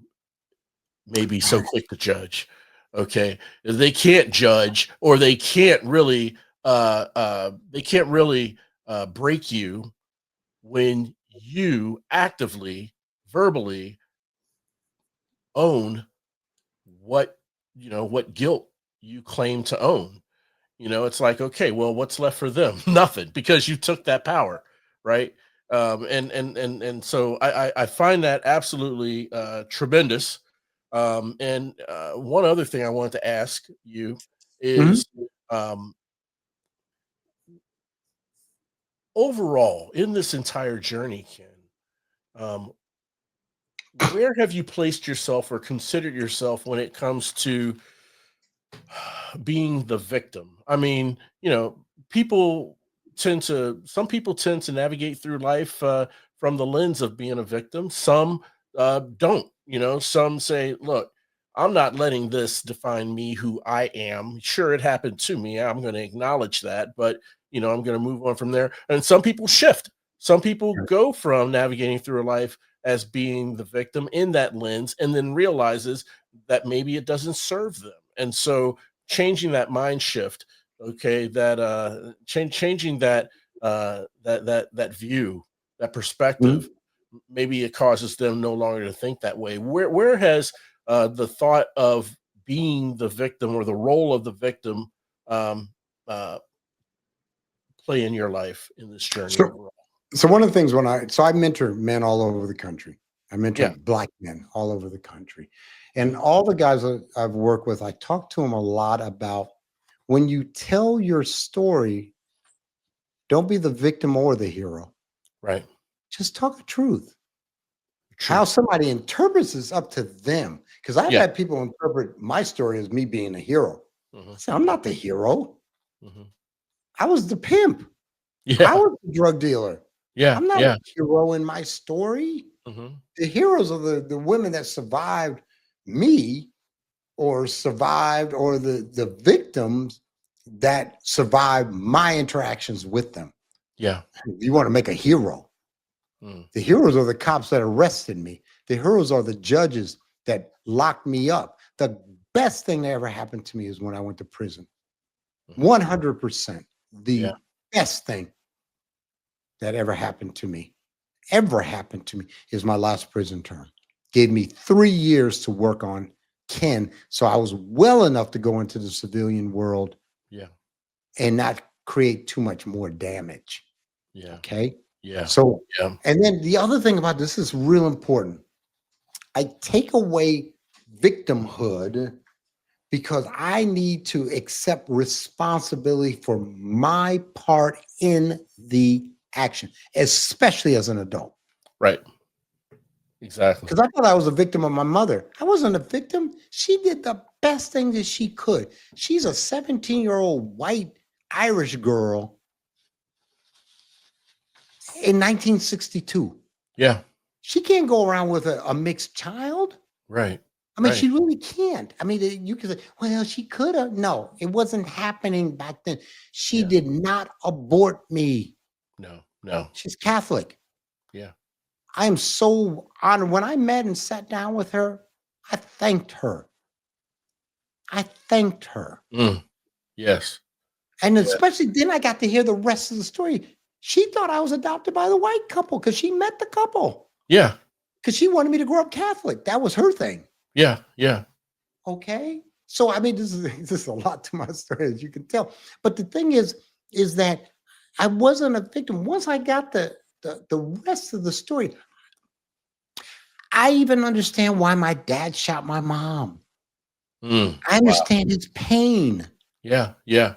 may be so quick to judge. Okay, they can't judge, or they can't really break you when you actively, verbally own what, what guilt you claim to own. It's like, okay, well, what's left for them? Nothing, because you took that power, right? And so I find that absolutely tremendous. And one other thing I wanted to ask you Mhm. is, um, overall in this entire journey, Ken, um, where have you placed yourself or considered yourself when it comes to being the victim? I mean, people some people tend to navigate through life from the lens of being a victim. Some don't. Some say, "Look, I'm not letting this define me, who I am. Sure, it happened to me. I'm going to acknowledge that, but I'm going to move on from there." And some people shift. Some people go from navigating through life as being the victim in that lens, and then realizes that maybe it doesn't serve them, and so changing that mind shift, okay, that changing that view, that perspective, Mhm. maybe it causes them no longer to think that way. Where has the thought of being the victim or the role of the victim um uh play in your life in this journey So, overall? so one of the things I mentor men all over the country. I mentor Yeah. black men all over the country. And Mhm. all the guys that I've worked with, I talk to them a lot about when you tell your story, don't be the victim or the hero. Right. Just talk the truth. How Truth. somebody interprets is up to them. Because I've Yeah. had people interpret my story as me being a hero. Hmm. I said, I'm not the hero. Hmm. I was the pimp. I Yeah. was the drug dealer. Yeah. I'm not a Yeah. hero in my story. Hmm. The heroes are the women that survived me or survived, or the victims that survived my interactions with them. Yeah. If you want to make a hero, Mm. the heroes are the cops that arrested me. The heroes are the judges that locked me up. The best thing that ever happened to me is when I went to prison. Mhm. 100%. Yeah. The best thing that ever happened to me is my last prison term. Gave me 3 years to work on Ken. So I was well enough to go into the civilian world Yeah. and not create too much more damage. Yeah. Okay. Yeah. So, Yeah. and then the other thing about this is real important. I take away victimhood because I need to accept responsibility for my part in the action, especially as an adult. Right. Exactly. Because I thought I was a victim of my mother. I wasn't a victim. She did the best thing that she could. She's a 17-year-old white Irish girl in 1962. Yeah. She can't go around with a mixed child. Right. I mean, Right. she really can't. I mean, you could say, well, she could have. No, it wasn't happening back then. She Yeah. did not abort me. No. No. She's Catholic. Yeah. I am so honored. When I met and sat down with her, I thanked her. I thanked her. Mm. Yes. And Yeah. especially then I got to hear the rest of the story. She thought I was adopted by the white couple because she met the couple Yeah. because she wanted me to grow up Catholic. That was her thing. Yeah. Yeah. Okay. So I mean, this is a lot to my story, as you can tell. But the thing is that I wasn't a victim. Once I got the rest of the story, I even understand why my dad shot my mom. Mm. I Wow. understand his pain. Yeah. Yeah.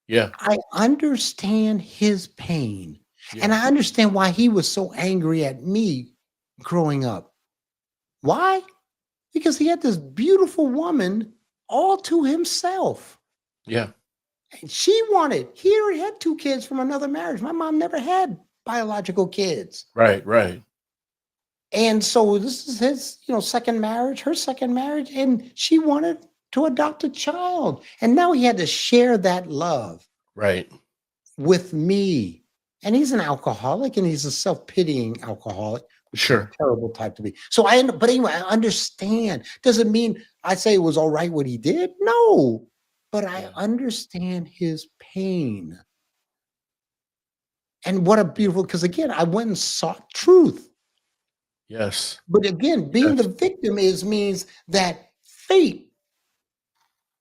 Yeah. I understand his pain. And Yeah. I understand why he was so angry at me growing up. Why? Because he had this beautiful woman all to himself. Yeah. And he already had 2 kids from another marriage. My mom never had biological kids. Right. Right. And so this is his, second marriage, her second marriage, and she wanted to adopt a child. And now he had to share that love Right. with me. And he's an alcoholic, and he's a self-pitying alcoholic, which is a Sure. terrible type to be. So but anyway, I understand. Doesn't mean I say it was all right what he did. No, but I Yeah. understand his pain. And what a Yeah. beautiful, because again, I went and sought truth. Yes. But again, being Yes. the victim means that fate,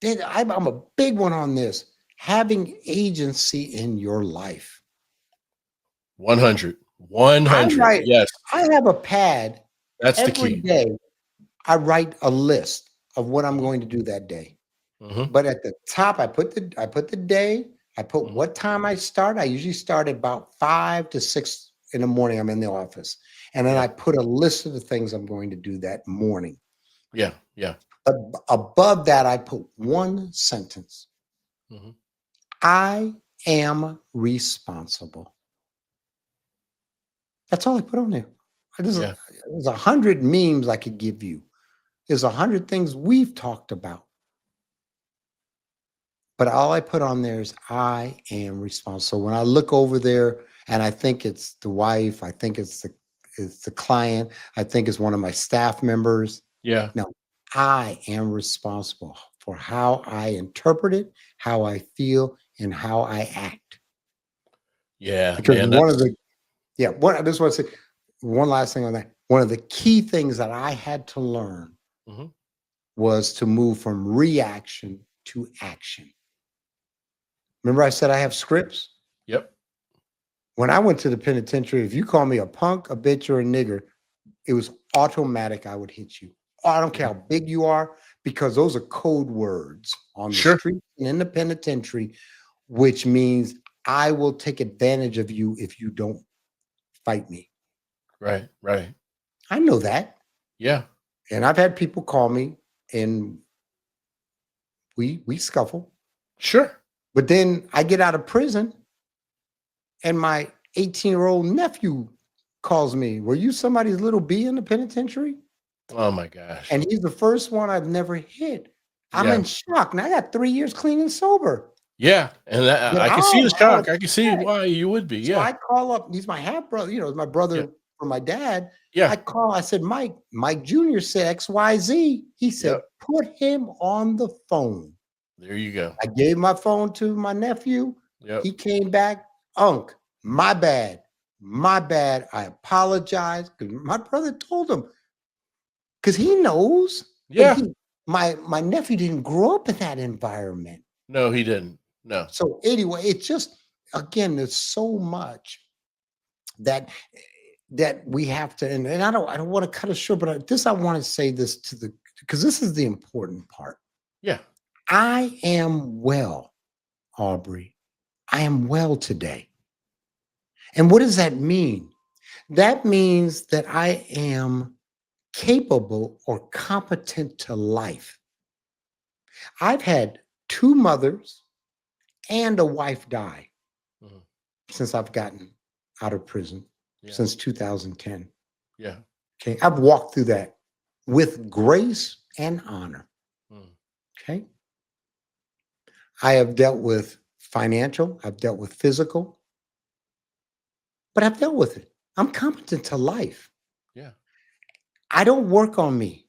I'm a big one on this, having agency in your life. 100. I 100. write, Yes. I have a pad That's the every key. day. I write a list of what I'm Mhm. going to do that day. Mhm. But at the top, I put the day, I put Mhm. what time I start. I usually start at about 5 to 6 in the morning. I'm in the office. And then Yeah. I put a list of the things I'm going to do that morning. Yeah. Yeah. Above that, I put one sentence. Mhm. I am responsible. That's all I put on there. Yeah. There's 100 memes I could give you. There's 100 things we've talked about. But all I put on there is I am responsible. So when I look over there and I think it's the wife, I think it's the client, I think it's one of my staff members. Yeah. No, I am responsible for how I interpret it, how I feel, and how I act. Yeah, Because man. one of That's the I just want to say one last thing on that. One of the key things that I had to learn Mhm. was to move from reaction to action. Remember I said I have scripts? Yep. When I went to the penitentiary, if you call me a punk, a bitch, or a nigger, it was automatic I would hit you. I don't care Yeah. how big you are, because those are code words on the Sure. street and in the penitentiary, which means I will take advantage of you if you don't fight me. Right. Right. I know that. Yeah. And I've had people call me and we scuffle. Sure. But then I get out of prison and my 18-year-old nephew calls me. Were you somebody's little B in the penitentiary? Oh my gosh. And he's the first one I've never hit. I'm Yeah. in shock. Now I got 3 years clean and sober. Yeah. And that, But I can see the I'm shock. I can see upset. why you would be. So Yeah. I call up, he's my half brother, my Yeah. brother from my dad. Yeah. I said, Mike Jr. said XYZ. He said, Yep. put him on the phone. There you go. I gave my phone to my nephew. Yep. He came back, Unc, my bad. My bad. I apologize. Because my brother told him, because he knows, but Yeah. my nephew didn't grow up in that environment. No, he didn't. No. So anyway, it's just, again, there's so much that we have to, and I don't want to cut it short, but I want to say this because this is the important part. Yeah. I am well, Aubrey. I am well today. And what does that mean? That means that I am capable or competent to life. I've had two mothers and a wife die Mhm. since I've gotten out of prison, Yeah. since 2010. Yeah. Okay. I've walked through that with grace and honor. Mm. Okay. I have dealt with financial, I've dealt with physical, but I've dealt with it. I'm competent to life. Yeah. I don't work on me.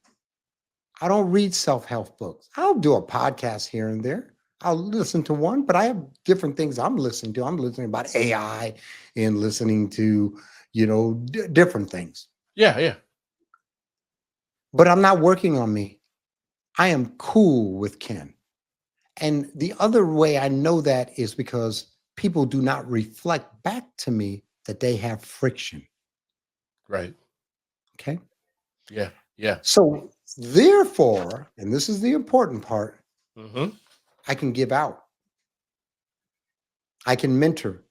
I don't read self-help books. I'll do a podcast here and there. I'll listen to one, but I have different things I'm listening to. I'm listening about AI and listening to, different things. Yeah. Yeah. But I'm not working on me. I am cool with Ken. And the other way I know that is because people do not reflect back to me that they have friction. Right. Okay. Yeah. Yeah. So therefore, and this is the important part, Mm-hmm. I can give out. I can mentor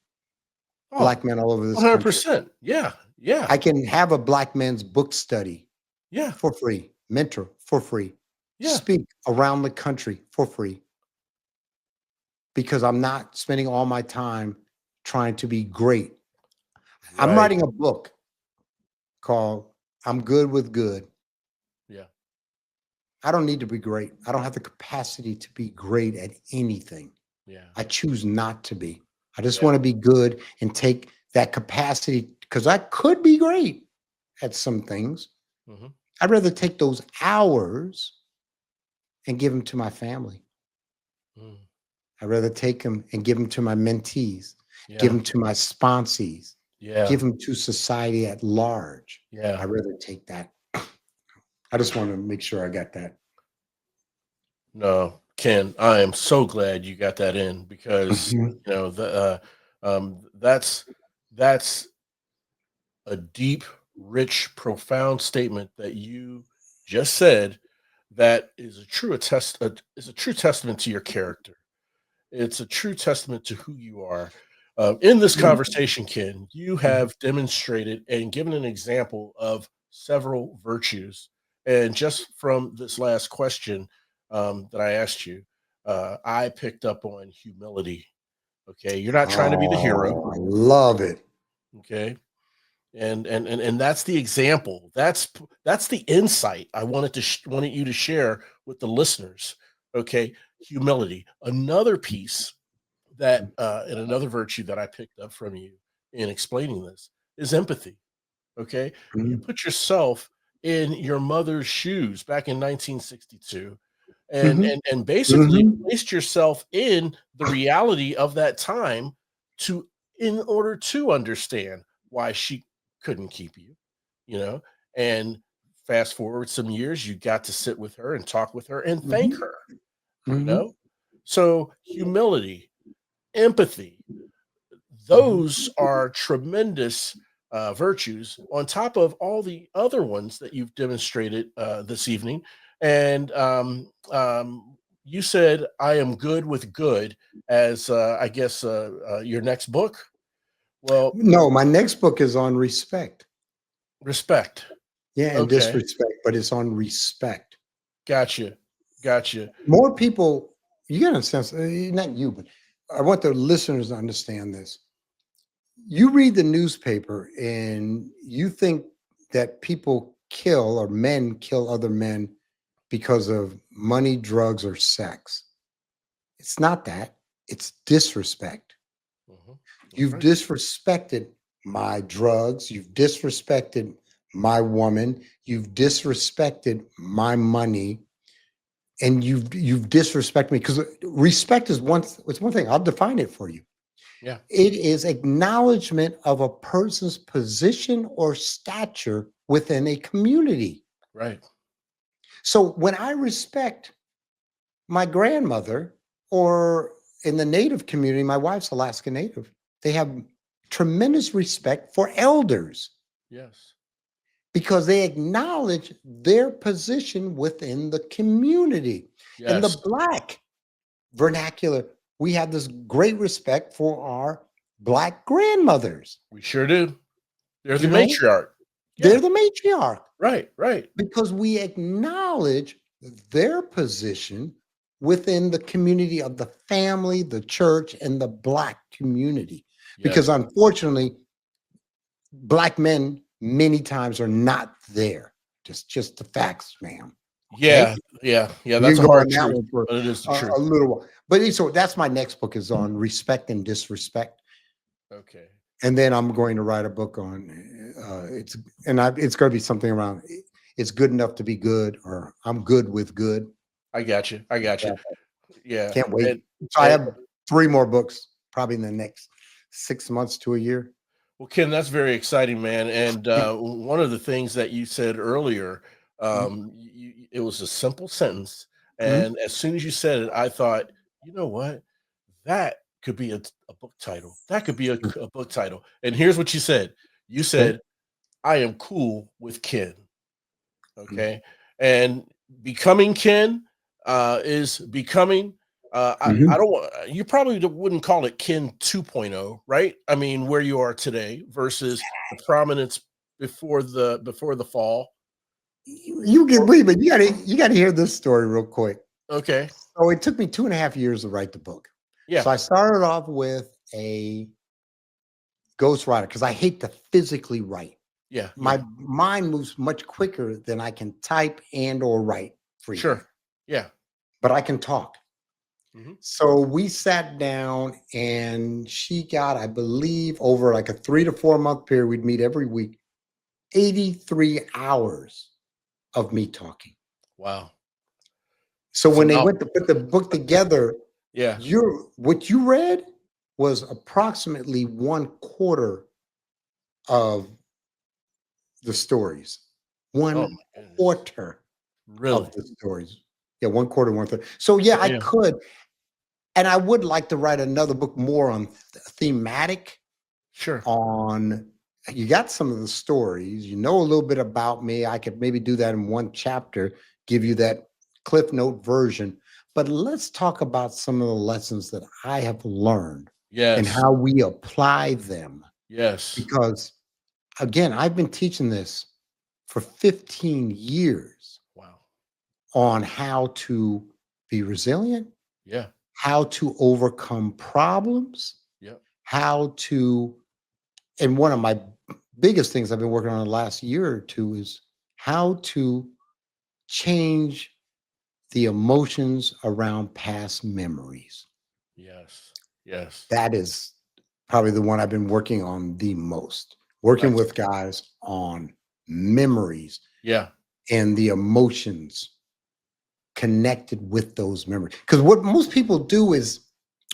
Oh, Black men all over this country. 100%. Yeah. Yeah. I can have a Black men's book study Yeah. for free, mentor for free, Yeah. speak around the country for free, because I'm not spending all my time trying to be great. I'm Right. writing a book called I'm Good with Good. Yeah. I don't need to be great. I don't have the capacity to be great at anything. Yeah. I choose not to be. I just Yeah. want to be good and take that capacity, because I could be great at some things. Mm-hmm. I'd rather take those hours and give them to my family. Mm. I'd rather take them and give them to my mentees, give Yeah. them to my sponsees, Yeah. give them to society at large. Yeah. I'd rather take that. I just want to make sure I got that. No, Ken, I am so glad you got that in because Mhm. that's a deep, rich, profound statement that you just said that is is a true testament to your character. It's a true testament to who you are. In this conversation, Ken, you Mhm. have demonstrated and given an example of several virtues. And just from this last question that I asked you, I picked up on humility. Okay, you're not trying to be the hero. Oh, I love it. Okay, and that's the example. That's the insight I wanted you to share with the listeners. Okay, humility. Another piece that and another virtue that I picked up from you in explaining this is empathy. Okay. You Mhm. put yourself in your mother's shoes back in 1962 Mhm. and basically Mhm. placed yourself in the reality of that time to in order to understand why she couldn't keep you, you know, and fast forward some years, you got to sit with her and talk with her and thank Mhm. her, you Mhm. know. So humility, empathy, Mhm. those are tremendous virtues on top of all the other ones that you've demonstrated this evening. And you said, I am good with good as I guess your next book. Well, No, my next book is on respect. respect. Yeah, and Okay. disrespect, but it's on respect. Gotcha. Gotcha. More people, you got to understand, not you, but I want the listeners to understand this. You read the newspaper and you think that people kill or men kill other men because of money, drugs, or sex. It's not that, it's disrespect. Mhm. That's You've right. disrespected my drugs. You've disrespected my woman. You've disrespected my money, and you've disrespected me because respect is one. It's one thing. I'll define it for you. Yeah. It is acknowledgement of a person's position or stature within a community. Right. So when I respect my grandmother, or in the Native community, my wife's Alaska Native, they have tremendous respect for elders Yes. because they acknowledge their position within the community. In the Yes. Black vernacular, we have this great respect for our Black grandmothers. We sure do. They're the You know, matriarch. they're Yeah. the matriarch Right. Right. because we acknowledge their position within the community of the family, the church, and the Black community. Because Yes. unfortunately, Black men many times are not there. Just the facts, ma'am. Okay, Yeah. Yeah. Yeah. we That's can a go on hard that truth, one for but it is the a truth. little while. But so that's my next book is on respect and disrespect, Okay. and then I'm going to write a book on it's going to be something around it's good enough to be good, or I'm good with good. I got you. I got you. Yeah, Yeah. can't wait. So I And have 3 more books probably in the next 6 months to a year. well, Ken, that's very exciting, man. And one of the things that you said earlier, it was a simple sentence, Mhm. and as soon as you said it, I thought, you know what, that could be a book title. That could be a book title. And here's what you said. You Okay. said, "I am cool with Ken." Mhm. Okay. And becoming Ken is becoming I Mhm. don't want you probably wouldn't call it Ken 2.0, right? I mean, where you are today versus the prominence before the fall. You can Or- believe it. You gotta hear this story real quick. okay. So it took me 2.5 years to write the book. Yeah. So I started off with a ghostwriter because I hate to physically write. Yeah. Yeah. My mind moves much quicker than I can type and or write freehand, Sure. Yeah. but I can talk. Hmm. So we sat down and she got, I believe, over like a 3 to 4 month period, we'd meet every week, 83 hours of me talking. Wow. So when they Phenomenal. went to put the book together, Yeah. what you read was approximately 1/4 of the stories. Oh One my goodness. quarter Really? of the stories. Yeah, one quarter, one third. So yeah, I Damn. could, and I would like to write another book more on thematic. Sure. On you got some of the stories, you know a little bit about me. I could maybe do that in one chapter, give you that cliff note version. But let's talk about some of the lessons that I have learned and Yes. how we apply them. Yes. Because again, I've been teaching this for 15 years Wow. on how to be resilient, Yeah. how to overcome problems, Yep. how to, and one of my biggest things I've been working on the last year or two is how to change the emotions around past memories. Yes. Yes. That is probably the one I've been working on the most, working That's with guys on memories yeah. and the emotions connected with those memories. Because what most people do is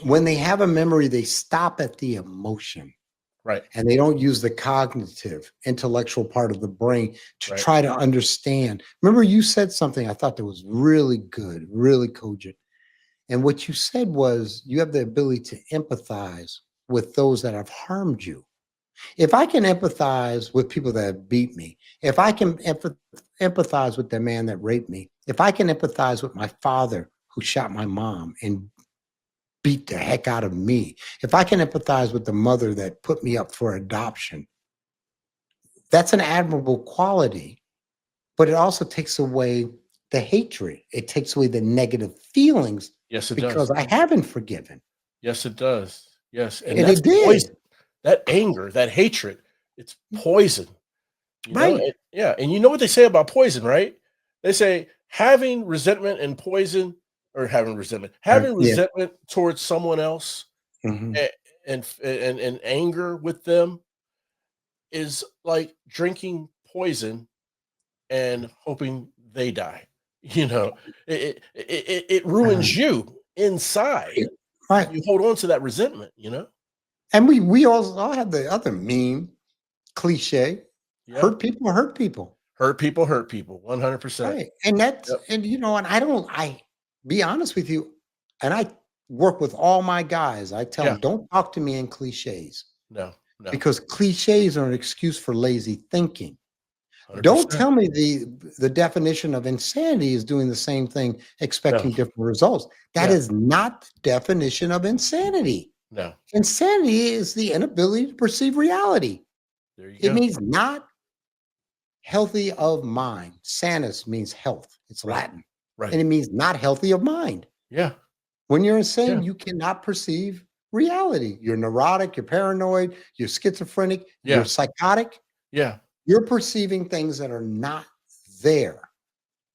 when they have a memory, they stop at the emotion Right. and they don't use the cognitive, intellectual part of the brain to Right. try to understand. Remember, you said something I thought that was really good, really cogent. And what you said was you have the ability to empathize with those that have harmed you. If I can empathize with people that have beat me, if I can empathize with the man that raped me, if I can empathize with my father who shot my mom and beat the heck out of me, if I can empathize with the mother that put me up for adoption, that's an admirable quality, but it also takes away the hatred. It takes away the negative feelings Yes, it does. because I haven't forgiven. Yes, it does. Yes. And And that's it did. poison. That anger, that hatred, it's poison. You know, Right. yeah. And you know what they say about poison, right? They say having resentment and poison, or having Yeah. resentment towards someone else Mhm. a- and anger with them is like drinking poison and hoping they die. You know, it ruins you inside. Yeah. Right. You hold on to that resentment, you know? And we all have the other meme cliche, Yeah. hurt people. Hurt people, 100%. Right. And that's, Yep. and and I be honest with you, and I work with all my guys. I tell Yeah. them, don't talk to me in cliches No, no, because cliches are an excuse for lazy thinking. Don't 100%. tell me the definition of insanity is doing the same thing, No, expecting different results. That yeah, is not the definition of insanity. no. Insanity is the inability to perceive reality. There you It go. means not healthy of mind. Sanus means health. It's Right, Latin. right. And it means not healthy of mind. Yeah, When you're yeah, insane, you cannot perceive reality. You're neurotic, you're paranoid, you're schizophrenic, you're yeah, psychotic. yeah, You're perceiving things that are not there.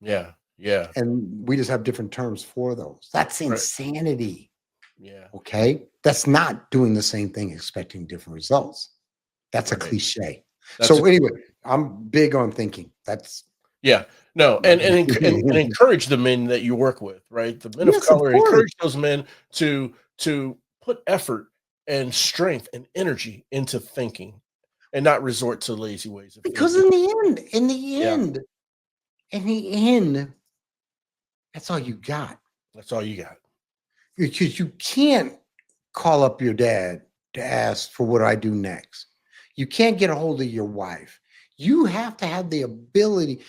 yeah, yeah. And we just have different terms for those. That's Right. insanity. Yeah, Okay. That's not doing the same thing, expecting different results. That's a right. cliche. That's a So anyway, I'm big on thinking. That's yeah. No, and encourage the men that you work with, right? The men of yes, of color, course. encourage those men to put effort and strength and energy into thinking and not resort to lazy ways of Because thinking. Yeah, in the end, that's all you got. that's all you got. Because you can't call up your dad to ask for what I do next. You can't get a hold of your wife. You have to have the ability.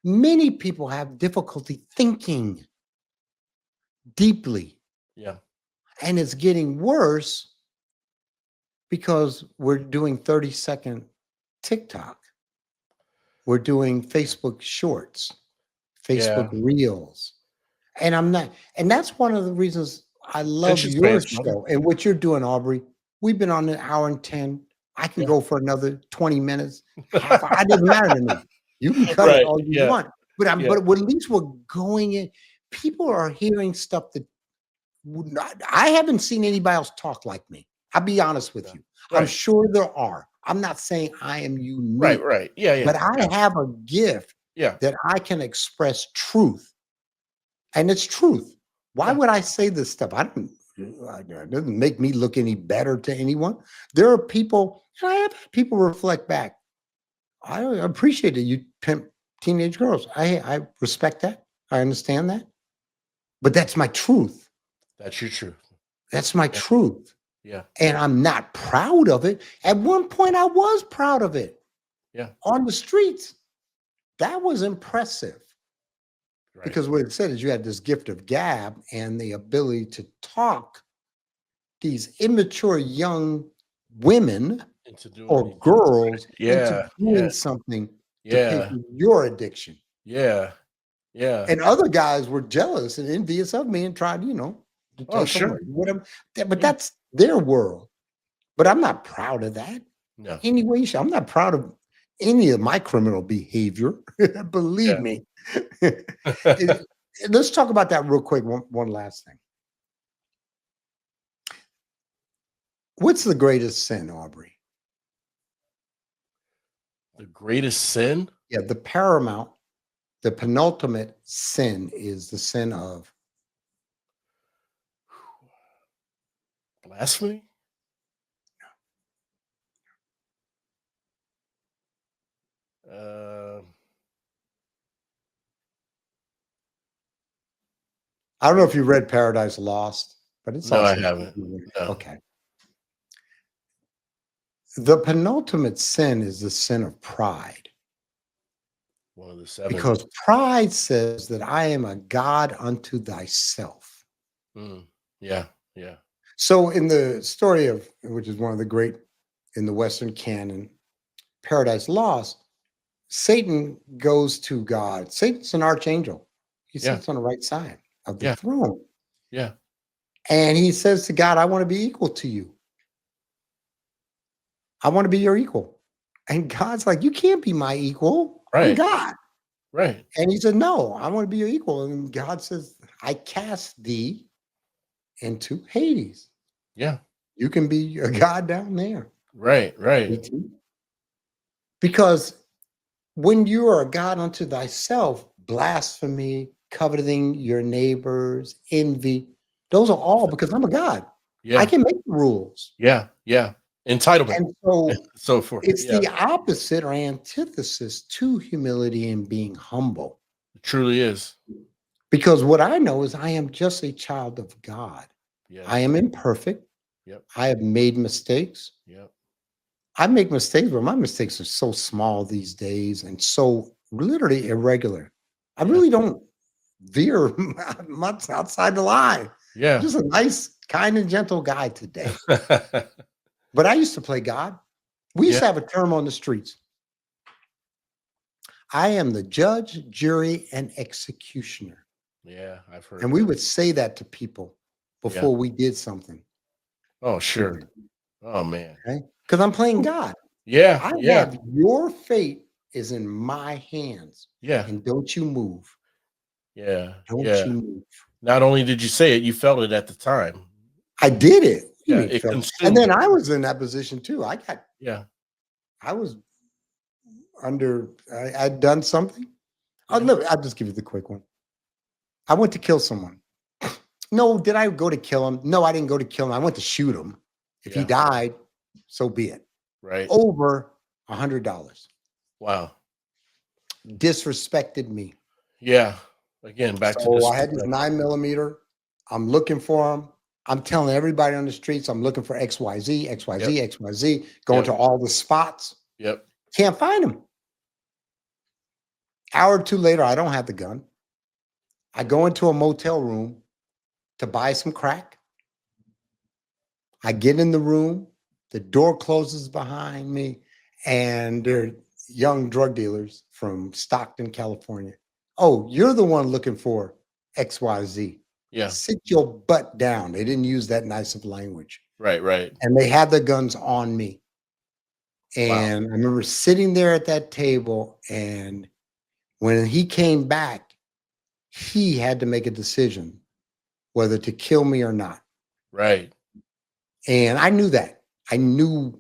Many people have difficulty thinking deeply, Yeah, and it's getting worse because we're doing 30-second TikTok. We're doing Facebook Shorts, Facebook yeah. Reels. And I'm not, and that's one of the reasons I love Attention your spans, brother. show and what you're doing, Aubrey. We've been on an hour and 10. I can Yeah. go for another 20 minutes, half hour. It doesn't matter to me. You can cut it Right. all you Yeah. want. Yeah. But at least we're going in. People are hearing stuff that I haven't seen anybody else talk like me. I'll be honest with Yeah. you. I'm Right. sure there are. I'm not saying I am Right. unique, Right. Yeah. but Yeah. I Yeah. have a gift Yeah. that I can express truth. And it's truth. Why Yeah. would I say this stuff? I don't. It doesn't make me look any better to anyone. There are people, and I have had people reflect back. I appreciate that you pimp teenage girls. I respect that. I understand that. But that's my truth. That's your truth. That's my Yeah. truth. Yeah. And I'm not proud of it. At one point, I was proud of it. Yeah. On the streets. That was impressive. Right. Because what it said is you had this gift of gab and the ability to talk these immature young women or girls into doing something to pay for your addiction. Yeah. Yeah. And other guys were jealous and envious of me and tried, to take sure. Whatever. But that's their world. But I'm not proud of that. No. Anyway, I'm not proud of any of my criminal behavior. Believe me. Let's talk about that real quick. One last thing. What's the greatest sin, Aubrey? The greatest sin? Yeah, the penultimate sin is the sin of blasphemy? I don't know if you read Paradise Lost, but it's no, also I haven't. No. Okay. The penultimate sin is the sin of pride. One of the 7. Because pride says that I am a God unto thyself. Yeah, yeah. So in the story of, which is one of the great in the Western canon, Paradise Lost, Satan goes to God. Satan's an archangel. He sits on the right side of the throne. Yeah. And he says to God, I want to be equal to you. I want to be your equal. And God's like, you can't be my equal. Right. I'm God. Right. And he said, no, I want to be your equal. And God says, I cast thee into Hades. Yeah. You can be a God down there. Right, right. Because when you are a God unto thyself, blasphemy, coveting your neighbors, envy, those are all because I'm a God. Yeah. I can make the rules. Yeah, yeah. Entitlement. And so, so forth. It's the opposite or antithesis to humility and being humble. It truly is. Because what I know is I am just a child of God. Yes. I am imperfect. Yep. I have made mistakes. Yep. I make mistakes, but my mistakes are so small these days and so literally irregular. I really don't veer much outside the line. Yeah. I'm just a nice, kind and gentle guy today. But I used to play God. We used to have a term on the streets. I am the judge, jury, and executioner. Yeah, I've heard. And we would say that to people before we did something. Oh, sure. Oh, man. Okay? Because I'm playing God. Yeah. I have your fate is in my hands. Yeah. And don't you move. Yeah. Don't you move. Not only did you say it, you felt it at the time. I did it. Yeah. It and then I was in that position too. I was I'd done something. I'll just give you the quick one. I went to kill someone. No, did I go to kill him? No, I didn't go to kill him. I went to shoot him. If he died, so be it. Right. Over $100. Wow. Disrespected me. Yeah. Again, back to this. I had this 9mm. I'm looking for him. I'm telling everybody on the streets, I'm looking for XYZ, XYZ, XYZ, going to all the spots. Yep. Can't find him. Hour or two later, I don't have the gun. I go into a motel room to buy some crack. I get in the room. The door closes behind me, and they're young drug dealers from Stockton, California. Oh, you're the one looking for XYZ. Yeah. Sit your butt down. They didn't use that nice of language. Right, right. And they had the guns on me. And I remember sitting there at that table, and when he came back, he had to make a decision whether to kill me or not. Right. And I knew that. I knew,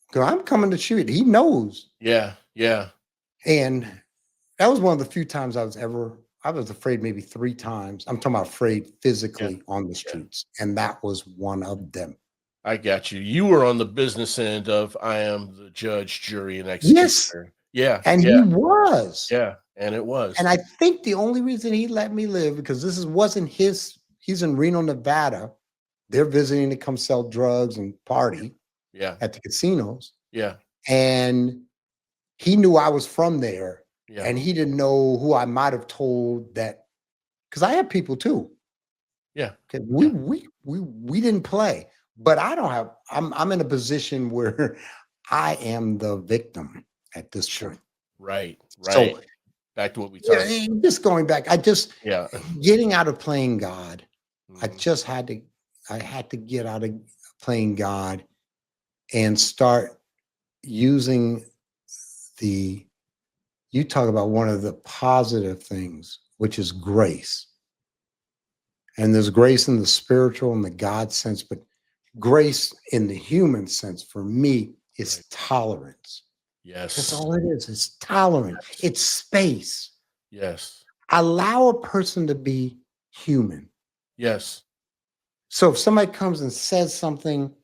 because I'm coming to shoot. He knows. Yeah, yeah. And that was one of the few times I I was afraid maybe 3 times. I'm talking about afraid physically on the streets, and that was one of them. I got you. You were on the business end of I am the judge, jury, and Yes, executioner. Yeah, and yeah, he was. yeah. And it was. And I think the only reason he let me live because wasn't his. He's in Reno, Nevada. They're visiting to come sell drugs and party Yeah, at the casinos, yeah, and he knew I was from there, yeah, and he didn't know who I might have told that because I have people too. yeah, Okay, yeah. we didn't play, but I don't have. I'm in a position where I am the victim at this point. Right, right. So Back to what we yeah, talked. just going back, Yeah. getting out of playing God. I Mhm. just had to. I had to get out of playing God and start using the. You talk about one of the positive things, which is grace. And there's grace in the spiritual and the God sense, but grace in the human sense for me is Right. tolerance. That's Yes. all it is. It's tolerance. Yes. It's space. Yes. Allow a person to be human. Yes. So if somebody comes and says something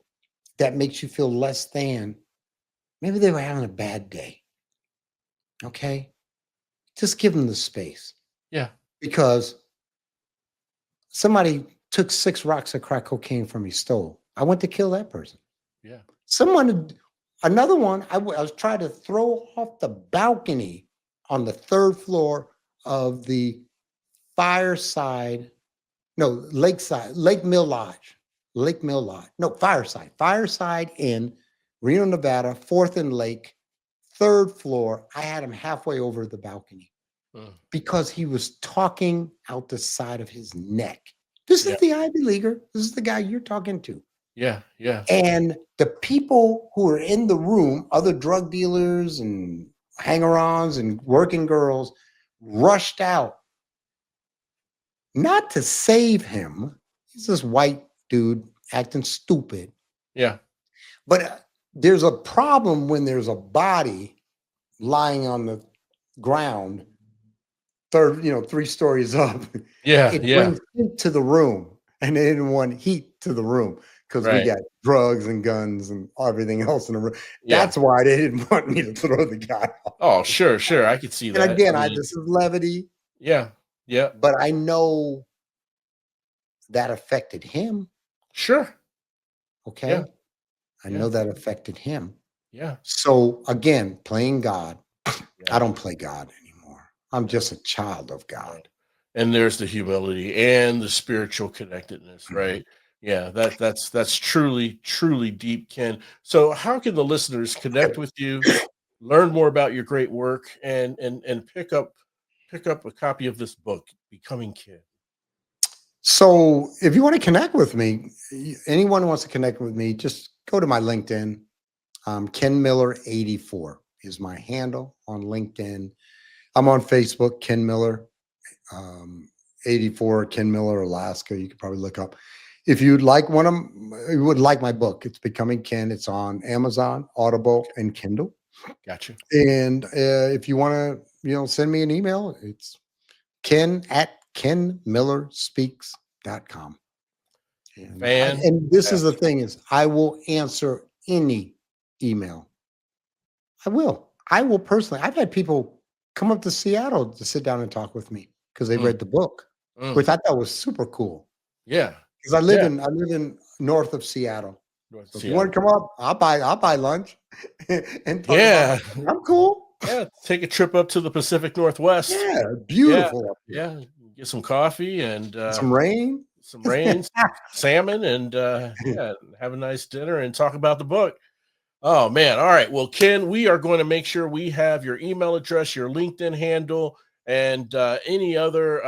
that makes you feel less than, maybe they were having a bad day. Okay. Just give them the space Yeah. because somebody took 6 rocks of crack cocaine from me, stole. I went to kill that person. Yeah. Another one, I was trying to throw off the balcony on the 3rd floor of the Fireside, no, Lakeside, Lake Mill Lodge, Fireside in Reno, Nevada, 4th and Lake, 3rd floor. I had him halfway over the balcony because he was talking out the side of his neck. This Yeah. is the Ivy Leaguer. This is the guy you're talking to. Yeah. Yeah. And the people who are in the room, other drug dealers and hanger-ons and working girls, rushed out, not to save him. He's this white dude acting stupid. Yeah. But there's a problem when there's a body lying on the ground, 3 stories up. Yeah. It Yeah. brings heat to the room, and they didn't want heat to the room because we Right. got drugs and guns and everything else in the room. Yeah. That's why they didn't want me to throw the guy off. Oh, sure. Sure. I could see And that. again, I mean, this is levity, yeah. Yeah. but I know that affected him. Sure. Okay. Yeah. I Yeah. know that affected him. Yeah. So again, playing God, I Yeah. don't play God anymore. I'm just a child of God. And there's the humility and the spiritual connectedness, right? Yeah, that's truly, truly deep, Ken. So how can the listeners connect with you, learn more about your great work, and pick up a copy of this book, Becoming Ken? So if you want to connect with me, anyone who wants to connect with me, just go to my LinkedIn. Ken Miller 84 is my handle on LinkedIn. I'm on Facebook, Ken Miller 84, Ken Miller, Alaska. You could probably look up. If you would like my book, it's Becoming Ken. It's on Amazon, Audible, and Kindle. Gotcha. And if you want to, send me an email, it's ken@kenmillerspeaks.com. And this is the thing is I will answer any email. I will personally. I've had people come up to Seattle to sit down and talk with me because they read the book, which I thought was super cool. Yeah. Because I live in north of Seattle. So if you want to come up, I'll buy lunch and talk about it. I'm cool. Yeah, take a trip up to the Pacific Northwest. Yeah, beautiful up here. Yeah, get some coffee and some rain, salmon, and have a nice dinner and talk about the book. Oh man! All right. Well, Ken, we are going to make sure we have your email address, your LinkedIn handle, and any other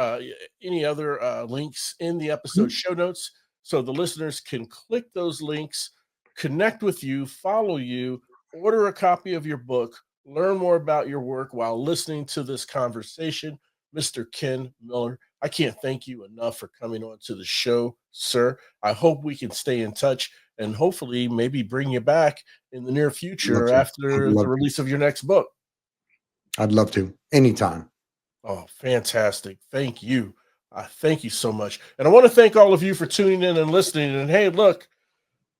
links in the episode show notes, so the listeners can click those links, connect with you, follow you, order a copy of your book, learn more about your work while listening to this conversation. Mr. Ken Miller, I can't thank you enough for coming on to the show, sir. I hope we can stay in touch and hopefully maybe bring you back in the near future after the release of your next book. I'd love to. Anytime. Oh, fantastic. Thank you. Thank you so much. And I want to thank all of you for tuning in and listening. And hey, look,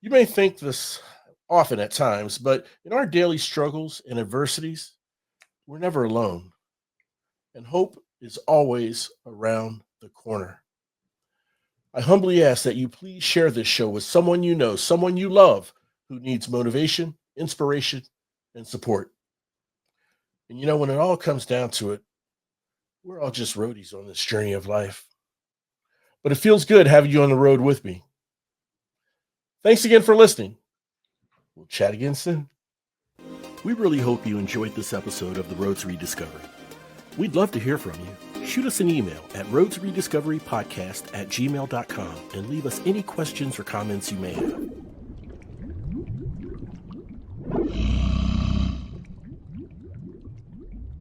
you may think this often at times, but in our daily struggles and adversities, we're never alone. And hope is always around the corner. I humbly ask that you please share this show with someone you know, someone you love who needs motivation, inspiration, and support. And when it all comes down to it, we're all just roadies on this journey of life. But it feels good having you on the road with me. Thanks again for listening. We'll chat again soon. We really hope you enjoyed this episode of The Road to Rediscovery. We'd love to hear from you. Shoot us an email at roadtorediscoverypodcast@gmail.com and leave us any questions or comments you may have.